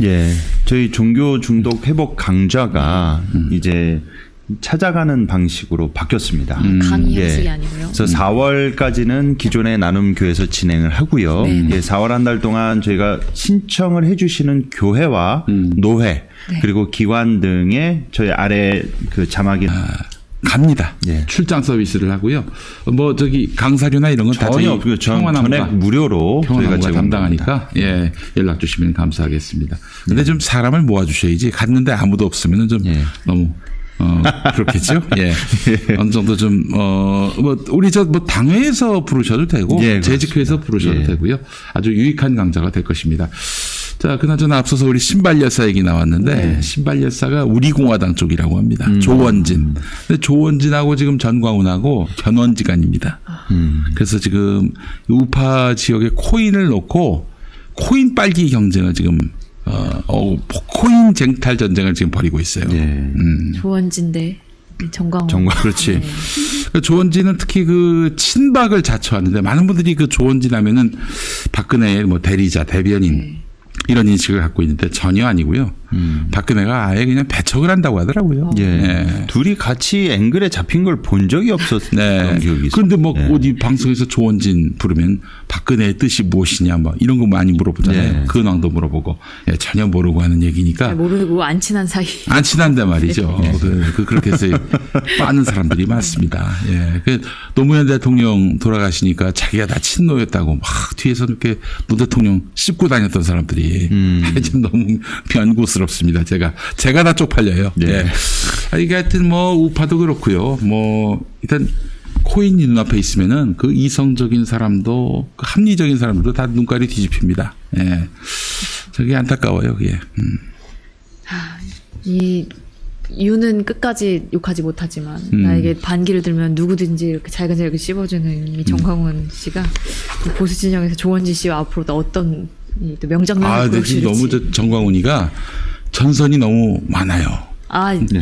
C: 예, 저희 종교 중독 회복 강좌가 이제 찾아가는 방식으로 바뀌었습니다.
A: 강의 형식이
C: 예.
A: 아니고요.
C: 그래서 4월까지는 기존의 나눔교회에서 진행을 하고요.
A: 네.
C: 예, 4월 한 달 동안 저희가 신청을 해주시는 교회와 노회
A: 네.
C: 그리고 기관 등의 저희 아래 그 자막이
B: 갑니다.
C: 예.
B: 출장 서비스를 하고요. 뭐 저기 강사료나 이런 건 다
C: 전혀
B: 저희
C: 없고요.
B: 평화나무가
C: 전액 무료로 저희가
B: 평화나무가 담당하니까 예, 연락 주시면 감사하겠습니다. 근데 좀 사람을 모아 주셔야지 갔는데 아무도 없으면 좀
C: 예.
B: 너무 그렇겠죠? 예. 어느 정도 좀 뭐 우리 저 뭐 당회에서 부르셔도 되고
C: 예,
B: 재직회에서 부르셔도
C: 예.
B: 되고요. 아주 유익한 강좌가 될 것입니다. 자, 그나저나 앞서서 우리 신발여사 얘기 나왔는데 신발여사가 우리공화당 쪽이라고 합니다. 조원진. 근데 조원진하고 지금 전광훈하고 견원지간입니다. 그래서 지금 우파 지역에 코인을 놓고 코인 빨기 경쟁을 지금 코인 쟁탈 전쟁을 지금 벌이고 있어요.
C: 예.
A: 조원진대 정광훈.
C: 그렇지.
B: 그 조원진은 특히 그 친박을 자처하는데 많은 분들이 그 조원진 하면은 박근혜의 뭐 대리자, 대변인 이런 인식을 갖고 있는데 전혀 아니고요. 박근혜가 아예 그냥 배척을 한다고 하더라고요.
C: 예.
B: 예.
C: 둘이 같이 앵글에 잡힌 걸 본 적이 없었던
B: 네.
C: 기억이 있어요.
B: 그런데 뭐
C: 예.
B: 어디 방송에서 조원진 부르면 박근혜의 뜻이 무엇이냐 뭐 이런 거 많이 물어보잖아요.
C: 예.
B: 근황도 물어보고 예, 전혀 모르고 하는 얘기니까
A: 모르고 안 친한 사이.
B: 안 친한데 말이죠. 그렇게 해서 빠는 사람들이 많습니다. 예. 그 노무현 대통령 돌아가시니까 자기가 다 친노였다고 막 뒤에서 이렇게 노 대통령 씹고 다녔던 사람들이 좀 너무 변구스럽습니다. 제가 다 쪽팔려요.
C: 네.
B: 예. 이게 하여튼 뭐 우파도 그렇고요. 뭐 일단 코인이 눈앞에 있으면은 그 이성적인 사람도 그 합리적인 사람들도 다 눈깔이 뒤집힙니다. 예. 저게 안타까워요. 그게.
A: 이 유는 끝까지 욕하지 못하지만 나에게 반기를 들면 누구든지 이렇게 잘근잘근 씹어주는 이 정광훈 씨가 이 보수 진영에서 조원진 씨와 앞으로 또 어떤 또 명장면을
B: 근데 지금
A: 보여줄지.
B: 너무 정광훈이가 전선이 너무 많아요.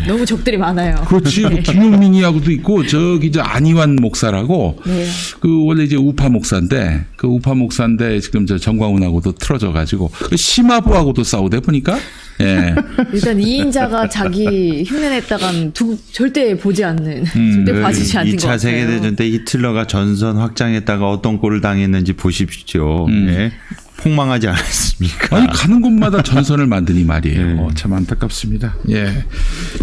A: 너무 적들이 많아요.
B: 그렇지.
A: 네.
B: 김용민이하고도 있고 저기 저 안희환 목사라고
A: 네.
B: 그 원래 이제 우파 목사인데 그 우파 목사인데 지금 저 정광훈하고도 틀어져 가지고 그 심화부하고도 싸우대 보니까 예.
A: 일단 2인자가 자기 흉내냈다간 절대 보지 않는 절대 봐주지 않는 것
C: 2차
A: 같아요.
C: 세계대전 때 히틀러가 전선 확장했다가 어떤 꼴을 당했는지 보십시오. 예. 폭망하지 않았습니까?
B: 아니 가는 곳마다 전선을 만드니 말이에요. 참 안타깝습니다. 예.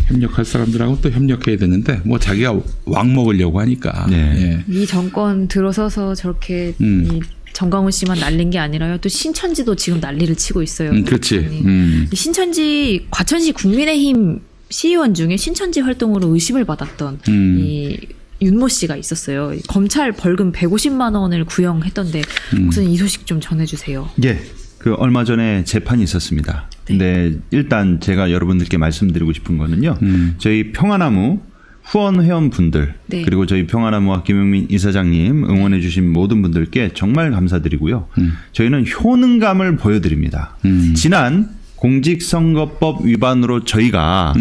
B: 협력할 사람들하고 또 협력해야 되는데 뭐 자기가 왕 먹으려고 하니까.
C: 네.
B: 예.
A: 이 정권 들어서서 저렇게 이 정광훈 씨만 날린 게 아니라요. 또 신천지도 지금 난리를 치고 있어요.
B: 그렇지.
A: 이 신천지 과천시 국민의힘 시의원 중에 신천지 활동으로 의심을 받았던 이 윤모 씨가 있었어요. 검찰 벌금 150만 원을 구형했던데 목사님 이 소식 좀 전해주세요.
C: 예. 그 얼마 전에 재판이 있었습니다. 근데 일단 제가 여러분들께 말씀드리고 싶은 거는요. 저희 평화나무 후원 회원분들
A: 네.
C: 그리고 저희 평화나무와 김용민 이사장님 응원해 주신 모든 분들께 정말 감사드리고요. 저희는 효능감을 보여드립니다. 지난 공직선거법 위반으로 저희가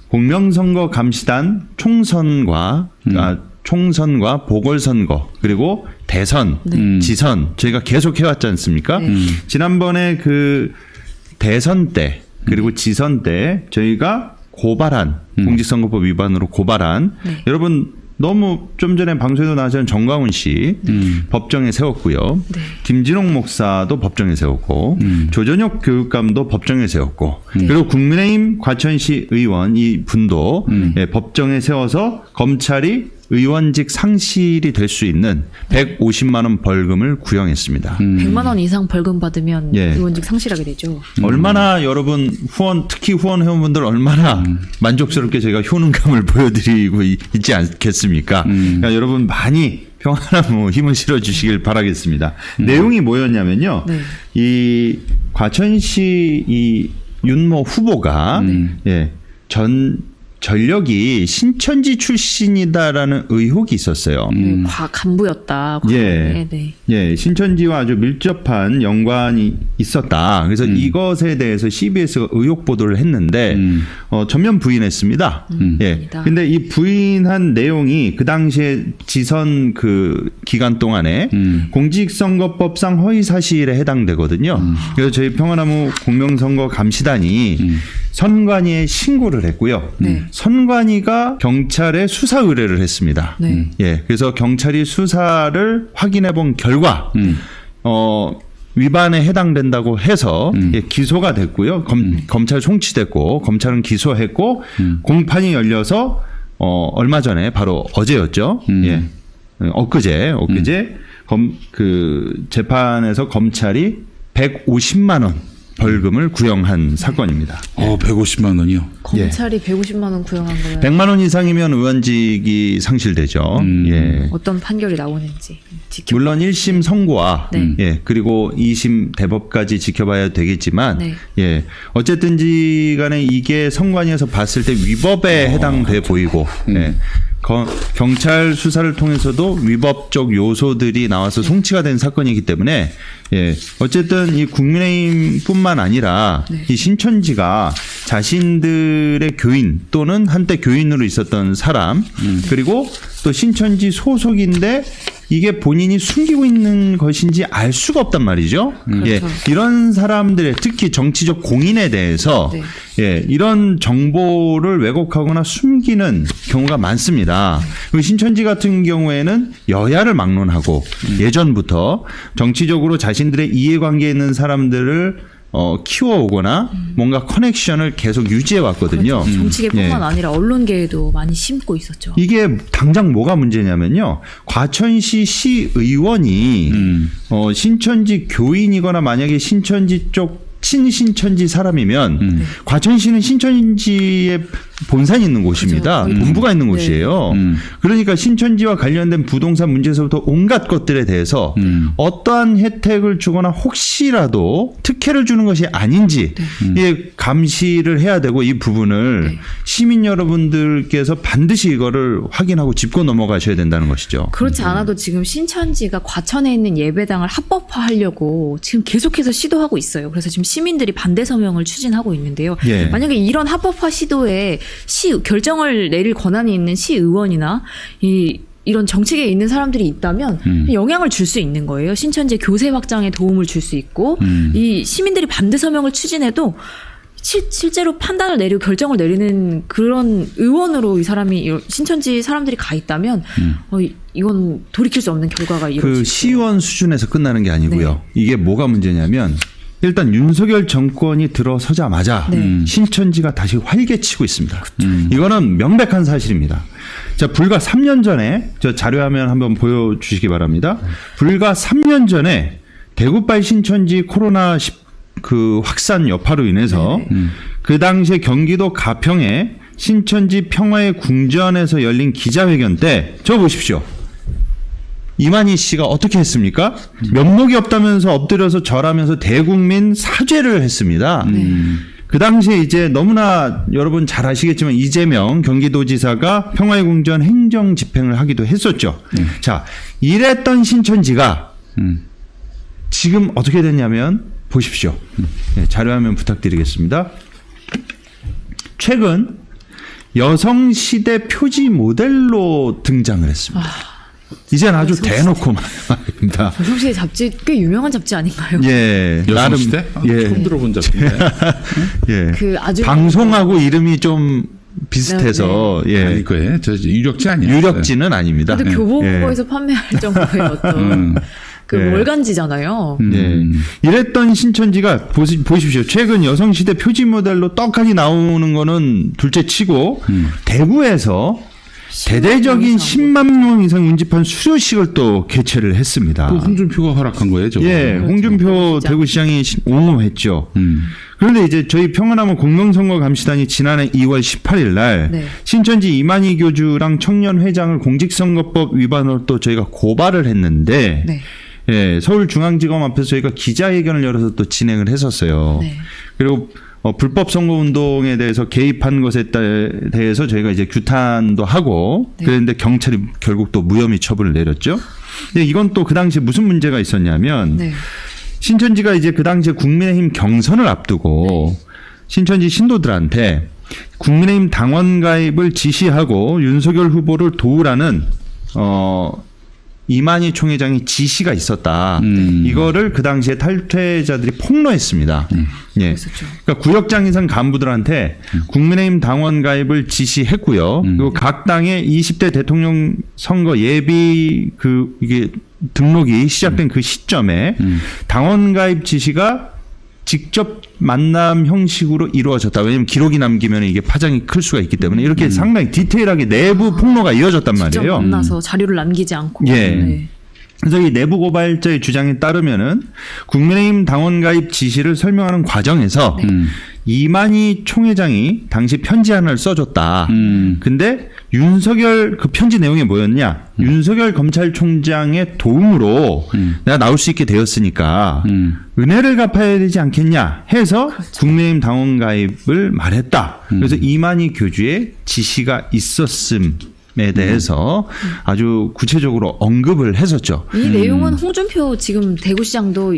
C: 공명선거 감시단 총선과 총선과 보궐선거 그리고 대선, 지선 저희가 계속 해왔지 않습니까? 지난번에 그 대선 때 그리고 지선 때 저희가 고발한 공직선거법 위반으로 고발한 여러분 너무 좀 전에 방송에도 나왔던 정광훈 씨 법정에 세웠고요. 김진홍 목사도 법정에 세웠고 조전혁 교육감도 법정에 세웠고 그리고 국민의힘 과천시 의원 이 분도 법정에 세워서 검찰이 의원직 상실이 될 수 있는 150만 원 벌금을 구형했습니다.
A: 100만 원 이상 벌금 받으면
C: 예.
A: 의원직 상실하게 되죠.
C: 얼마나 여러분 특히 후원 회원분들 얼마나 만족스럽게 저희가 효능감을 보여드리고 있지 않겠습니까? 그러니까 여러분 많이 평안한 힘을 실어주시길 바라겠습니다. 내용이 뭐였냐면요.
A: 네.
C: 이 과천시 이 윤모 후보가 전력이 신천지 출신이다라는 의혹이 있었어요.
A: 간부였다.
C: 예, 신천지와 아주 밀접한 연관이 있었다. 그래서 이것에 대해서 CBS가 의혹 보도를 했는데 전면 부인했습니다. 예. 근데 이 부인한 내용이 그 당시에 지선 그 기간 동안에 공직선거법상 허위 사실에 해당되거든요. 그래서 저희 평화나무 공명선거 감시단이 선관위에 신고를 했고요. 선관위가 경찰에 수사 의뢰를 했습니다. 예, 그래서 경찰이 수사를 확인해 본 결과 위반에 해당된다고 해서 기소가 됐고요. 검찰 송치됐고 검찰은 기소했고 공판이 열려서 얼마 전에 바로 어제였죠. 예, 엊그제 그 재판에서 검찰이 150만 원 벌금을 구형한 사건입니다.
B: 150만 원이요?
A: 검찰이 150만 원 구형한 거예요.
C: 100만 원 이상이면 의원직이 상실되죠. 예.
A: 어떤 판결이 나오는지
C: 물론 1심 선고와 예, 그리고 2심 대법까지 지켜봐야 되겠지만 예, 어쨌든지 간에 이게 선관위에서 봤을 때 위법에 해당돼 보이고 예. 경찰 수사를 통해서도 위법적 요소들이 나와서 송치가 된 사건이기 때문에 예, 어쨌든 이 국민의힘뿐만 아니라 이 신천지가 자신들의 교인 또는 한때 교인으로 있었던 사람 그리고 또 신천지 소속인데 이게 본인이 숨기고 있는 것인지 알 수가 없단 말이죠. 예, 이런 사람들의 특히 정치적 공인에 대해서 예, 이런 정보를 왜곡하거나 숨기는 경우가 많습니다. 그리고 신천지 같은 경우에는 여야를 막론하고 예전부터 정치적으로 자신들의 이해관계에 있는 사람들을 키워오거나 뭔가 커넥션을 계속 유지해 왔거든요.
A: 그렇죠. 정치계뿐만 아니라 언론계에도 많이 심고 있었죠.
C: 이게 당장 뭐가 문제냐면요. 과천시 시의원이 신천지 교인이거나 만약에 신천지 쪽 친신천지 사람이면 과천시는 신천지의 본산이 있는 곳입니다. 본부가 있는 곳이에요. 그러니까 신천지와 관련된 부동산 문제에서부터 온갖 것들에 대해서 어떠한 혜택을 주거나 혹시라도 특혜를 주는 것이 아닌지 예, 감시를 해야 되고 이 부분을 시민 여러분들께서 반드시 이거를 확인하고 짚고 넘어가셔야 된다는 것이죠.
A: 그렇지 않아도 지금 신천지가 과천에 있는 예배당을 합법화하려고 지금 계속해서 시도하고 있어요. 그래서 지금 시민들이 반대 서명을 추진하고 있는데요.
C: 예.
A: 만약에 이런 합법화 시도에 결정을 내릴 권한이 있는 시의원이나 이런 정치계에 있는 사람들이 있다면 영향을 줄 수 있는 거예요. 신천지 교세 확장에 도움을 줄 수 있고 이 시민들이 반대 서명을 추진해도 실제로 판단을 내리고 결정을 내리는 그런 의원으로 이 사람이 신천지 사람들이 가 있다면 이건 돌이킬 수 없는 결과가 이루어지죠.
C: 그 시의원 수준에서 끝나는 게 아니고요. 이게 뭐가 문제냐면 일단 윤석열 정권이 들어서자마자 신천지가 다시 활개치고 있습니다. 이거는 명백한 사실입니다. 자, 불과 3년 전에 저 자료화면 한번 보여주시기 바랍니다. 불과 3년 전에 대구발 신천지 코로나 그 확산 여파로 인해서 그 당시에 경기도 가평에 신천지 평화의 궁전에서 열린 기자회견 때 저 보십시오. 이만희 씨가 어떻게 했습니까? 면목이 없다면서 엎드려서 절하면서 대국민 사죄를 했습니다. 그 당시에 이제 너무나 여러분 잘 아시겠지만 이재명 경기도지사가 평화의 궁전 행정 집행을 하기도 했었죠. 자, 이랬던 신천지가 지금 어떻게 됐냐면 보십시오. 네, 자료화면 부탁드리겠습니다. 최근 여성 시대 표지 모델로 등장을 했습니다. 이제는 아주 대놓고 말입니다.
A: 여성시대 잡지 꽤 유명한 잡지 아닌가요?
C: 예,
B: 여성시대?
C: 예,
B: 처음 들어본 작품인데.
C: 예,
A: 그 아주
C: 방송하고 이름이 좀 비슷해서 예,
B: 아닐 거예요. 저 유력지 아니에요.
C: 유력지는 아닙니다.
A: 그래도 교보문고에서 판매할 정도의 어떤 그
C: 예.
A: 월간지잖아요.
C: 예. 이랬던 신천지가 보십시오. 최근 여성시대 표지 모델로 떡하니 나오는 거는 둘째치고 대구에서 대대적인 10만 명 이상 운집한 수료식을 또 개최를 했습니다.
B: 그 홍준표가 허락한 거예요, 저거.
C: 예, 홍준표 대구시장이 옹호했죠. 그런데 이제 저희 평안하면 공동선거감시단이 지난해 2월 18일 날
A: 네.
C: 신천지 이만희 교주랑 청년회장을 공직선거법 위반으로 또 저희가 고발을 했는데
A: 네.
C: 예, 서울중앙지검 앞에서 저희가 기자회견을 열어서 또 진행을 했었어요.
A: 네.
C: 그리고 불법 선거운동에 대해서 개입한 것에 대해서 저희가 이제 규탄도 하고
A: 네.
C: 그랬는데 경찰이 결국 또 무혐의 처분을 내렸죠. 근데 이건 또 그 당시에 무슨 문제가 있었냐면
A: 네.
C: 신천지가 이제 그 당시에 국민의힘 경선을 앞두고 신천지 신도들한테 국민의힘 당원 가입을 지시하고 윤석열 후보를 도우라는 이만희 총회장의 지시가 있었다. 이거를 그 당시에 탈퇴자들이 폭로했습니다. 예.
A: 그랬었죠.
C: 그러니까 구역장 이상 간부들한테 국민의힘 당원 가입을 지시했고요. 그리고 각 당의 20대 대통령 선거 예비 이게 등록이 시작된 그 시점에 당원 가입 지시가 직접 만남 형식으로 이루어졌다. 왜냐하면 기록이 남기면 이게 파장이 클 수가 있기 때문에 이렇게 상당히 디테일하게 내부 폭로가 이어졌단
A: 직접
C: 말이에요.
A: 만나서 자료를 남기지 않고.
C: 예.
A: 네.
C: 그래서 이 내부 고발자의 주장에 따르면은 국민의힘 당원 가입 지시를 설명하는 과정에서 이만희 총회장이 당시 편지 하나를 써줬다. 근데 윤석열 그 편지 내용이 뭐였냐? 윤석열 검찰총장의 도움으로 내가 나올 수 있게 되었으니까 은혜를 갚아야 되지 않겠냐 해서 국민의힘 당원 가입을 말했다. 그래서 이만희 교주의 지시가 있었음에 대해서 아주 구체적으로 언급을 했었죠.
A: 이 내용은 홍준표 지금 대구시장도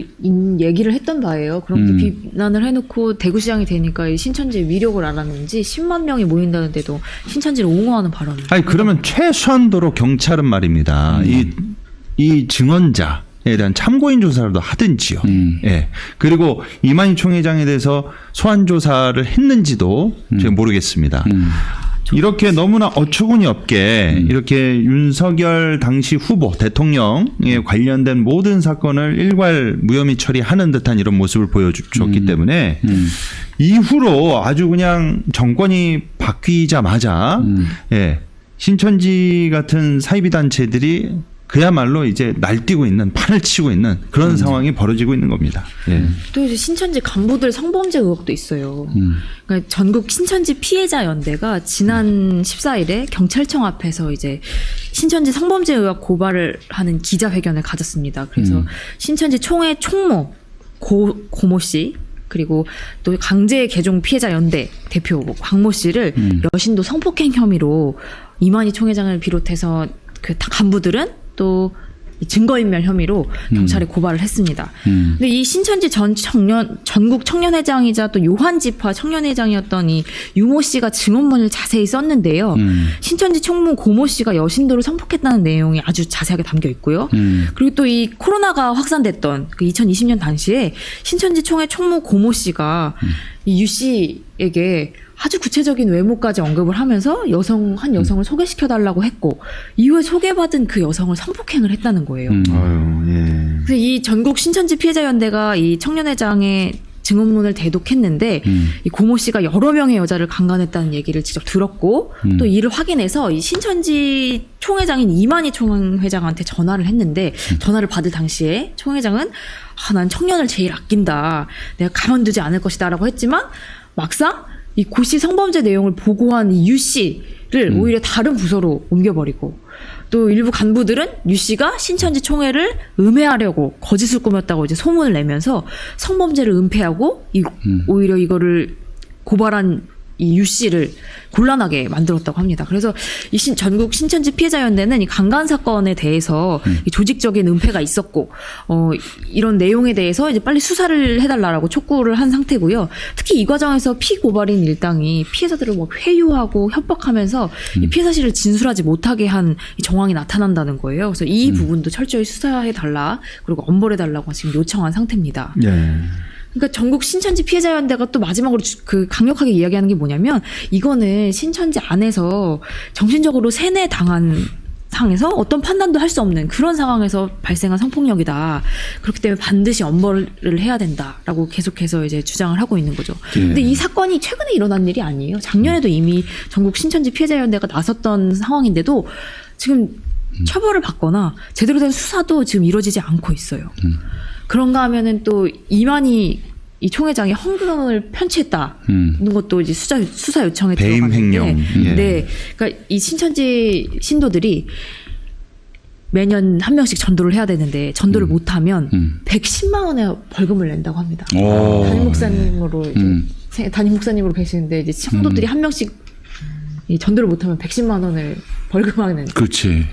A: 얘기를 했던 바예요. 그런데 비난을 해놓고 대구시장이 되니까 이 신천지의 위력을 알았는지 10만 명이 모인다는데도 신천지를 옹호하는 발언을.
C: 아니 그러면 최소한도로 경찰은 말입니다. 이 증언자에 대한 참고인 조사라도 하든지요. 예. 그리고 이만희 총회장에 대해서 소환 조사를 했는지도 제가 모르겠습니다. 이렇게 너무나 어처구니 없게 이렇게 윤석열 당시 후보 대통령에 관련된 모든 사건을 일괄 무혐의 처리하는 듯한 이런 모습을 보여줬기 때문에 이후로 아주 그냥 정권이 바뀌자마자 예, 신천지 같은 사이비 단체들이 그야말로 이제 날뛰고 있는 판을 치고 있는 그런 상황이 벌어지고 있는 겁니다. 예.
A: 또 이제 신천지 간부들 성범죄 의혹도 있어요. 그러니까 전국 신천지 피해자 연대가 지난 14일에 경찰청 앞에서 이제 신천지 성범죄 의혹 고발을 하는 기자회견을 가졌습니다. 그래서 신천지 총회 총무 고모 씨 그리고 또 강제 개종 피해자 연대 대표 광모 씨를 여신도 성폭행 혐의로 이만희 총회장을 비롯해서 그 간부들은 또 증거인멸 혐의로 경찰에 고발을 했습니다. 근데 이 신천지 전국 청년회장이자 또 요한지파 청년회장이었던 이 유모 씨가 증언문을 자세히 썼는데요. 신천지 총무 고모 씨가 여신도를 성폭했다는 내용이 아주 자세하게 담겨 있고요. 그리고 또 이 코로나가 확산됐던 그 2020년 당시에 신천지 총회 총무 고모 씨가 이 유 씨에게 아주 구체적인 외모까지 언급을 하면서 한 여성을 소개시켜달라고 했고 이후에 소개받은 그 여성을 성폭행을 했다는 거예요.
C: 아유, 예.
A: 그래서 이 전국 신천지 피해자연대가 이 청년회장의 증언문을 대독했는데 이 고모 씨가 여러 명의 여자를 강간했다는 얘기를 직접 들었고 또 이를 확인해서 이 신천지 총회장인 이만희 총회장한테 전화를 했는데 전화를 받을 당시에 총회장은 난 청년을 제일 아낀다. 내가 가만두지 않을 것이다라고 했지만 막상 이 고씨 성범죄 내용을 보고한 이 유 씨를 오히려 다른 부서로 옮겨버리고 또 일부 간부들은 유 씨가 신천지 총회를 음해하려고 거짓을 꾸몄다고 이제 소문을 내면서 성범죄를 은폐하고 오히려 이거를 고발한 이 유 씨를 곤란하게 만들었다고 합니다. 그래서 이 전국 신천지 피해자연대는 이 강간 사건에 대해서 이 조직적인 은폐가 있었고 이런 내용에 대해서 이제 빨리 수사를 해달라고 촉구를 한 상태고요. 특히 이 과정에서 피고발인 일당이 피해자들을 막 회유하고 협박하면서 이 피해 사실을 진술하지 못하게 한 이 정황이 나타난다는 거예요. 그래서 이 부분도 철저히 수사해달라 그리고 엄벌해달라고 지금 요청한 상태입니다.
C: 예.
A: 그러니까 전국 신천지 피해자연대가 또 마지막으로 그 강력하게 이야기하는 게 뭐냐면 이거는 신천지 안에서 정신적으로 세뇌당한 상에서 어떤 판단도 할 수 없는 그런 상황에서 발생한 성폭력이다. 그렇기 때문에 반드시 엄벌을 해야 된다라고 계속해서 이제 주장을 하고 있는 거죠. 근데 이 사건이 최근에 일어난 일이 아니에요. 작년에도 이미 전국 신천지 피해자연대가 나섰던 상황인데도 지금 처벌을 받거나 제대로 된 수사도 지금 이루어지지 않고 있어요. 그런가 하면은 또 이만희 이 총회장이 헌금을 편취했다는 것도 이제 수사 요청에
C: 배임 횡령.
A: 들어갔는데, 네, 그러니까 이 신천지 신도들이 매년 한 명씩 전도를 해야 되는데 전도를 못하면 110만 원의 벌금을 낸다고 합니다. 담임 목사님으로 이제 담임 목사님으로 계시는데 이제 성도들이 한 명씩 이 전도를 못하면 110만 원을 벌금하는.
B: 그렇지.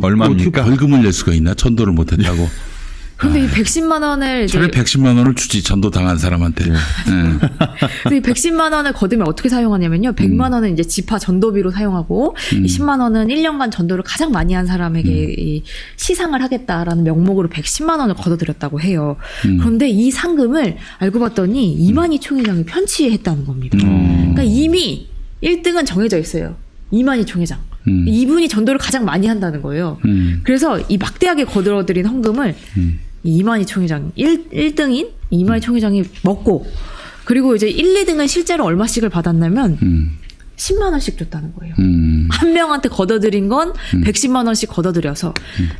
C: 얼마입니까?
B: 어떻게 벌금을 낼 수가 있나? 전도를 못했다고.
A: 근데 이 110만 원을
B: 차라리 110만 원을 주지 전도 당한 사람한테.
A: 그래서 이 110만 원을 거두면 어떻게 사용하냐면요. 100만 원은 이제 지파 전도비로 사용하고 이 10만 원은 1년간 전도를 가장 많이 한 사람에게 이 시상을 하겠다라는 명목으로 110만 원을 걷어들였다고 해요. 그런데 이 상금을 알고 봤더니 이만희 총회장이 편취했다는 겁니다. 그러니까 이미 1등은 정해져 있어요. 이만희 총회장. 이분이 전도를 가장 많이 한다는 거예요. 그래서 이 막대하게 거들어들인 헌금을 이 이만희 총회장 1등인 이만희 총회장이 먹고 그리고 이제 1, 2등은 실제로 얼마씩을 받았냐면 10만 원씩 줬다는 거예요. 한 명한테 걷어들인 건 110만 원씩 걷어들여서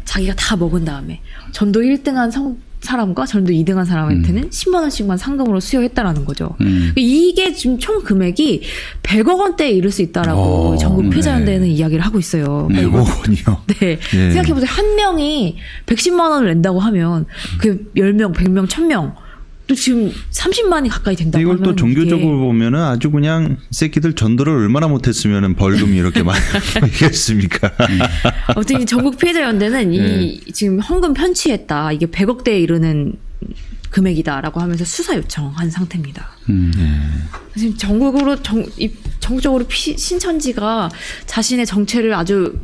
A: 자기가 다 먹은 다음에 전도 1등한 사람과 전도 2등한 사람한테는 10만 원씩만 상금으로 수여했다라는 거죠. 이게 지금 총 금액이 100억 원대에 이를 수 있다라고 전국 피해자연대는 이야기를 하고 있어요.
C: 100억 원이요?
A: 네. 생각해보세요. 한 명이 110만 원을 낸다고 하면 그 10명, 100명, 1000명 또 지금 30만이 가까이 된다고
C: 이걸
A: 하면
C: 또 종교적으로 보면은 아주 그냥 새끼들 전도를 얼마나 못했으면은 벌금이 이렇게 많이 있겠습니까?
A: 아무튼 전국 피해자연대는 이 지금 헌금 편취했다. 이게 100억대에 이르는 금액이다라고 하면서 수사 요청한 상태입니다. 지금 전국적으로 신천지가 자신의 정체를 아주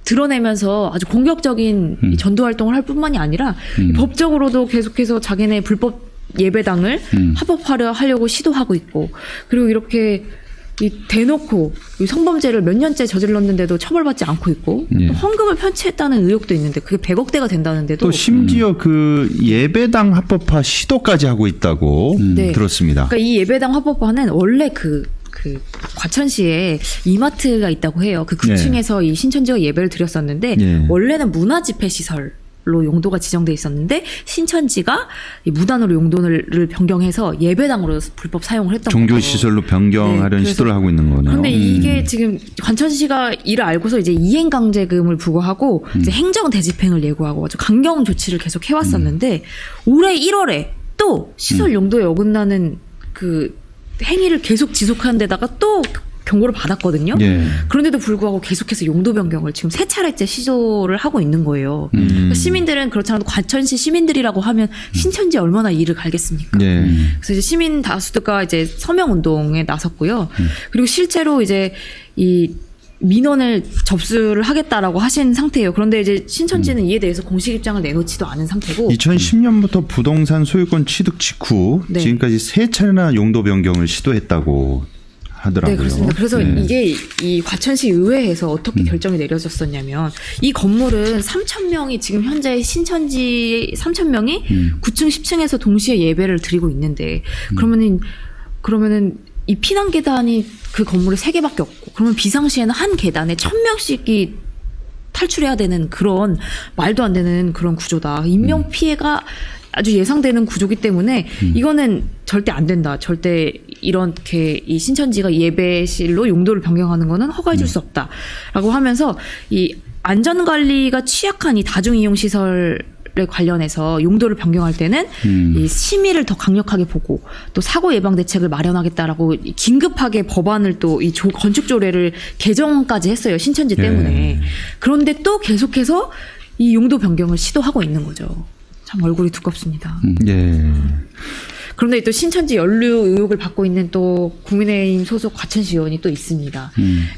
A: 드러내면서 아주 공격적인 이 전도 활동을 할 뿐만이 아니라 법적으로도 계속해서 자기네 불법 예배당을 합법화하려고 시도하고 있고 그리고 이렇게 이 대놓고 이 성범죄를 몇 년째 저질렀는데도 처벌받지 않고 있고 또 헌금을 편취했다는 의혹도 있는데 그게 100억대가 된다는데도
C: 또 심지어 그 예배당 합법화 시도까지 하고 있다고
A: 네.
C: 들었습니다.
A: 그러니까 이 예배당 합법화는 원래 그 과천시에 이마트가 있다고 해요. 그 구층에서 이 신천지가 예배를 드렸었는데 원래는 문화 집회 시설로 용도가 지정돼 있었는데 신천지가 이 무단으로 용도를 변경해서 예배당으로 불법 사용을 했던 거죠.
C: 종교 시설로 변경하려는 시도를 하고 있는 거네요.
A: 그런데 이게 지금 관천시가 이를 알고서 이제 이행강제금을 부과하고 이제 행정 대집행을 예고하고 아주 강경 조치를 계속 해왔었는데 올해 1월에 또 시설 용도에 어긋나는 그 행위를 계속 지속하는 데다가 또 경고를 받았거든요. 그런데도 불구하고 계속해서 용도 변경을 지금 3차례째 시도를 하고 있는 거예요. 그러니까 시민들은 그렇지 않아도 과천시 시민들이라고 하면 신천지에 얼마나 이를 갈겠습니까? 그래서 이제 시민 다수가 이제 서명 운동에 나섰고요. 그리고 실제로 이제 이 민원을 접수를 하겠다라고 하신 상태예요. 그런데 이제 신천지는 이에 대해서 공식 입장을 내놓지도 않은 상태고
C: 2010년부터 부동산 소유권 취득 직후 지금까지 3차례나 용도 변경을 시도했다고 하더라고요.
A: 네, 그렇습니다. 그래서 이게 이 과천시 의회에서 어떻게 결정이 내려졌었냐면 이 건물은 3,000명이 지금 현재 신천지 3,000명이 9층, 10층에서 동시에 예배를 드리고 있는데 그러면은 이 피난 계단이 그 건물에 3개밖에 없고 그러면 비상시에는 한 계단에 1,000명씩이 탈출해야 되는 그런 말도 안 되는 그런 구조다. 인명 피해가 아주 예상되는 구조기 때문에 이거는 절대 안 된다. 절대 이렇게 이 신천지가 예배실로 용도를 변경하는 거는 허가해 줄 수 없다라고 하면서 이 안전관리가 취약한 이 다중이용 시설 관련해서 용도를 변경할 때는 이 심의를 더 강력하게 보고 또 사고 예방 대책을 마련하겠다라고 긴급하게 법안을 또 이 건축 조례를 개정까지 했어요. 신천지 때문에. 그런데 또 계속해서 이 용도 변경을 시도하고 있는 거죠. 참 얼굴이 두껍습니다.
C: 예.
A: 그런데 또 신천지 연루 의혹을 받고 있는 또 국민의힘 소속 과천시 의원이 또 있습니다.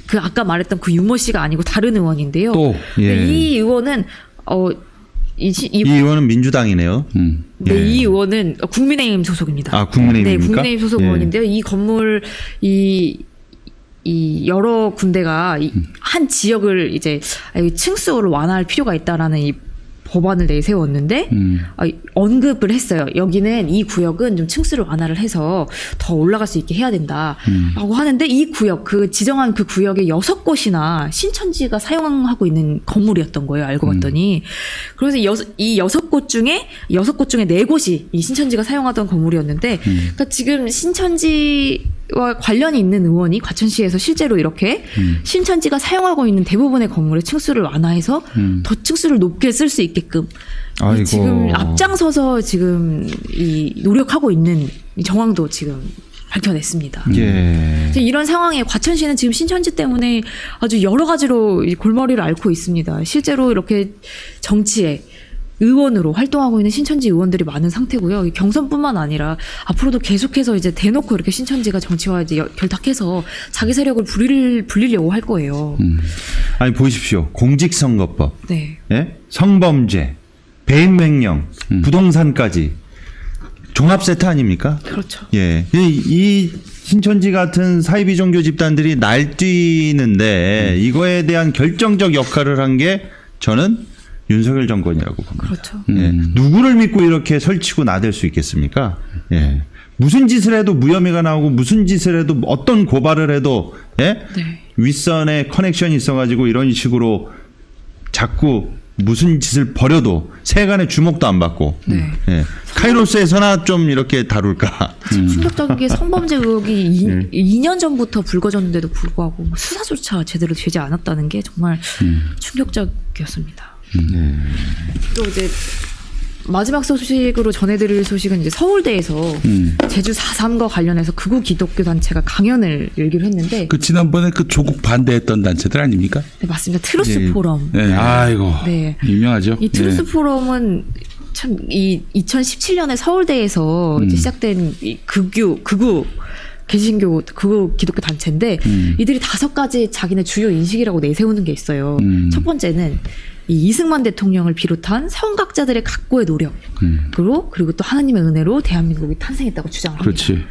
A: 그 아까 말했던 그 유모 씨가 아니고 다른 의원인데요.
B: 또,
C: 예.
A: 이 의원은 이
C: 의원은 민주당이네요.
A: 네,
C: 예.
A: 이 의원은 국민의힘 소속입니다.
C: 아, 국민의힘입니까?
A: 네, 국민의힘 소속
C: 예.
A: 의원인데요. 이 건물 이 여러 군데가 한 지역을 이제 층수를 완화할 필요가 있다라는 이 법안을 내세웠는데 언급을 했어요. 여기는 이 구역은 좀 층수를 완화를 해서 더 올라갈 수 있게 해야 된다라고 하는데 이 구역 그 지정한 그 구역에 6곳이나 신천지가 사용하고 있는 건물이었던 거예요. 알고 봤더니 그래서 이 6곳 중에 4곳이 이 신천지가 사용하던 건물이었는데 그러니까 지금 신천지와 관련이 있는 의원이 과천시에서 실제로 이렇게 신천지가 사용하고 있는 대부분의 건물의 층수를 완화해서 더 층수를 높게 쓸 수 있게끔
C: 아이고.
A: 지금 앞장서서 지금 이 노력하고 있는 이 정황도 지금 밝혀냈습니다.
C: 예.
A: 이런 상황에 과천시는 지금 신천지 때문에 아주 여러 가지로 이 골머리를 앓고 있습니다. 실제로 이렇게 정치에 의원으로 활동하고 있는 신천지 의원들이 많은 상태고요. 경선뿐만 아니라 앞으로도 계속해서 이제 대놓고 이렇게 신천지가 정치와 이제 결탁해서 자기 세력을 불리려고 할 거예요.
C: 아니 보십시오. 공직선거법,
A: 네.
C: 예? 성범죄, 배임횡령, 부동산까지 종합 세트 아닙니까?
A: 그렇죠.
C: 예. 이 신천지 같은 사이비 종교 집단들이 날뛰는데 이거에 대한 결정적 역할을 한 게 저는 윤석열 정권이라고 봅니다.
A: 그렇죠.
C: 예. 누구를 믿고 이렇게 설치고 나댈 수 있겠습니까? 예. 무슨 짓을 해도 무혐의가 나오고 무슨 짓을 해도 어떤 고발을 해도 예?
A: 네.
C: 윗선에 커넥션이 있어가지고 이런 식으로 자꾸 무슨 짓을 벌여도 세간의 주목도 안 받고
A: 네.
C: 예. 카이로스에서나 좀 이렇게 다룰까.
A: 충격적인 게 성범죄 의혹이 2년 전부터 불거졌는데도 불구하고 수사조차 제대로 되지 않았다는 게 정말 충격적이었습니다. 또 이제 마지막 소식으로 전해드릴 소식은 이제 서울대에서 제주 4.3과 관련해서 극우 기독교 단체가 강연을 열기로 했는데
B: 그 지난번에 그 조국 반대했던 단체들 아닙니까?
A: 네, 맞습니다. 트루스
C: 예.
A: 포럼.
B: 네, 아이고
A: 네.
B: 유명하죠.
A: 이 트루스
B: 예.
A: 포럼은 참 이 2017년에 서울대에서 이제 시작된 이 극우 개신교 극우 기독교 단체인데 이들이 5가지 자기네 주요 인식이라고 내세우는 게 있어요. 첫 번째는 이 이승만 대통령을 비롯한 선각자들의 각고의 노력 그리고 또 하나님의 은혜로 대한민국이 탄생했다고 주장합니다.
B: 그렇지.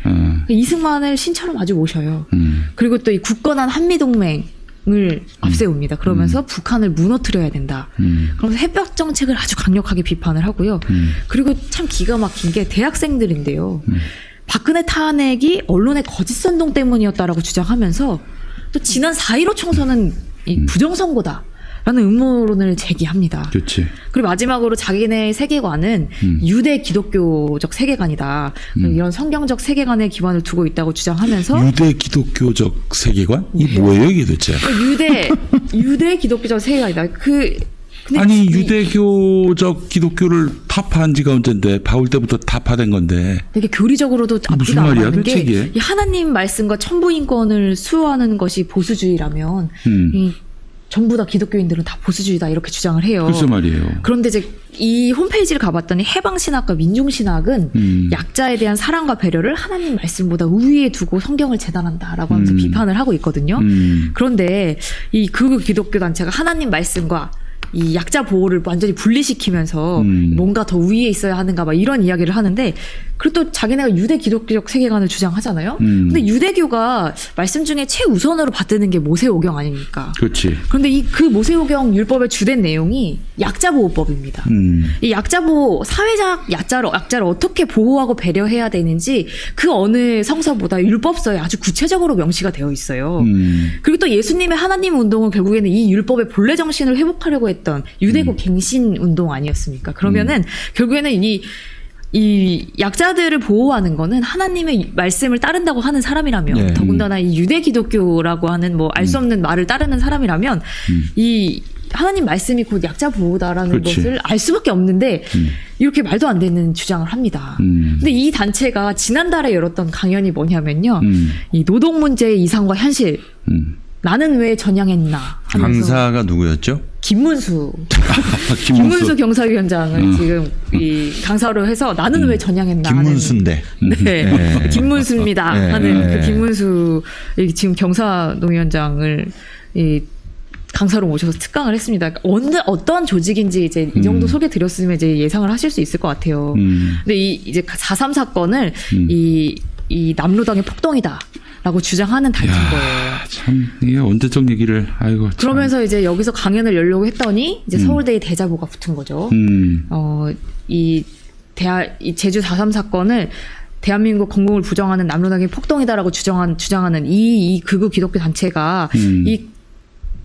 A: 이승만을 신처럼 아주 모셔요. 그리고 또 이 굳건한 한미동맹을 앞세웁니다. 그러면서 북한을 무너뜨려야 된다. 그러면서 해벽 정책을 아주 강력하게 비판을 하고요. 그리고 참 기가 막힌 게 대학생들인데요. 박근혜 탄핵이 언론의 거짓 선동 때문이었다라고 주장하면서 또 지난 4.15 총선은 이 부정선거다. 라는 음모론을 제기합니다.
B: 그렇지.
A: 그리고 마지막으로 자기네 세계관은 유대 기독교적 세계관이다. 이런 성경적 세계관에 기반을 두고 있다고 주장하면서
B: 유대 기독교적 세계관? 이게 뭐예요, 이게 도대체?
A: 유대 기독교적 세계관이다. 근데
B: 아니
A: 이-
B: 유대교적 기독교를 타파한 지가 언젠데 바울 때부터 타파된 건데.
A: 되게 교리적으로도
B: 무슨
A: 앞뒤가 안
B: 말이야,
A: 맞는 게
B: 도대체 이게?
A: 이 하나님 말씀과 천부인권을 수호하는 것이 보수주의라면 이 전부 다 기독교인들은 다 보수주의다 이렇게 주장을 해요.
B: 글쎄 말이에요.
A: 그런데 이제 이 홈페이지를 가봤더니 해방신학과 민중신학은 약자에 대한 사랑과 배려를 하나님 말씀보다 우위에 두고 성경을 재단한다라고 하면서 비판을 하고 있거든요. 그런데 이 극우 기독교 단체가 하나님 말씀과 이 약자 보호를 완전히 분리시키면서 뭔가 더 위에 있어야 하는가 막 이런 이야기를 하는데 그리고 또 자기네가 유대 기독교적 세계관을 주장하잖아요. 근데 유대교가 말씀 중에 최우선으로 받드는 게 모세오경 아닙니까?
B: 그렇지.
A: 그런데 그 모세오경 율법의 주된 내용이 약자보호법입니다. 이 약자보호, 사회적 약자를 어떻게 보호하고 배려해야 되는지 그 어느 성서보다 율법서에 아주 구체적으로 명시가 되어 있어요. 그리고 또 예수님의 하나님 운동은 결국에는 이 율법의 본래 정신을 회복하려고 했던 유대교 갱신 운동 아니었습니까? 그러면은 결국에는 이 약자들을 보호하는 거는 하나님의 말씀을 따른다고 하는 사람이라면
C: 네.
A: 더군다나 이 유대 기독교라고 하는 뭐 알 수 없는 말을 따르는 사람이라면 이 하나님 말씀이 곧 약자 보호다라는
B: 그렇지.
A: 것을 알 수밖에 없는데 이렇게 말도 안 되는 주장을 합니다. 근데 이 단체가 지난달에 열었던 강연이 뭐냐면요. 이 노동 문제의 이상과 현실. 나는 왜 전향했나 하면서
C: 강사가 누구였죠?
A: 김문수 경사위원장을 지금 이 강사로 해서 나는 왜 전향했나
C: 김문수인데.
A: 하는 네. 김문수입니다
C: 네.
A: 하는
C: 네.
A: 그 김문수 지금 경사노위원장을 이 강사로 모셔서 특강을 했습니다. 그러니까 어떤 조직인지 이제 이 정도 소개 드렸으면 이제 예상을 하실 수 있을 것 같아요. 근데 이제 4.3 사건을 이 남로당의 폭동이다. 라고 주장하는 단체인 거예요.
B: 참 이게 언제적 얘기를 아이고. 참.
A: 그러면서 이제 여기서 강연을 열려고 했더니 이제 서울대에 대자보가 붙은 거죠. 이 제주 4.3 사건을 대한민국 건국을 부정하는 남로당의 폭동이다라고 주장하는 이 극우 기독교 단체가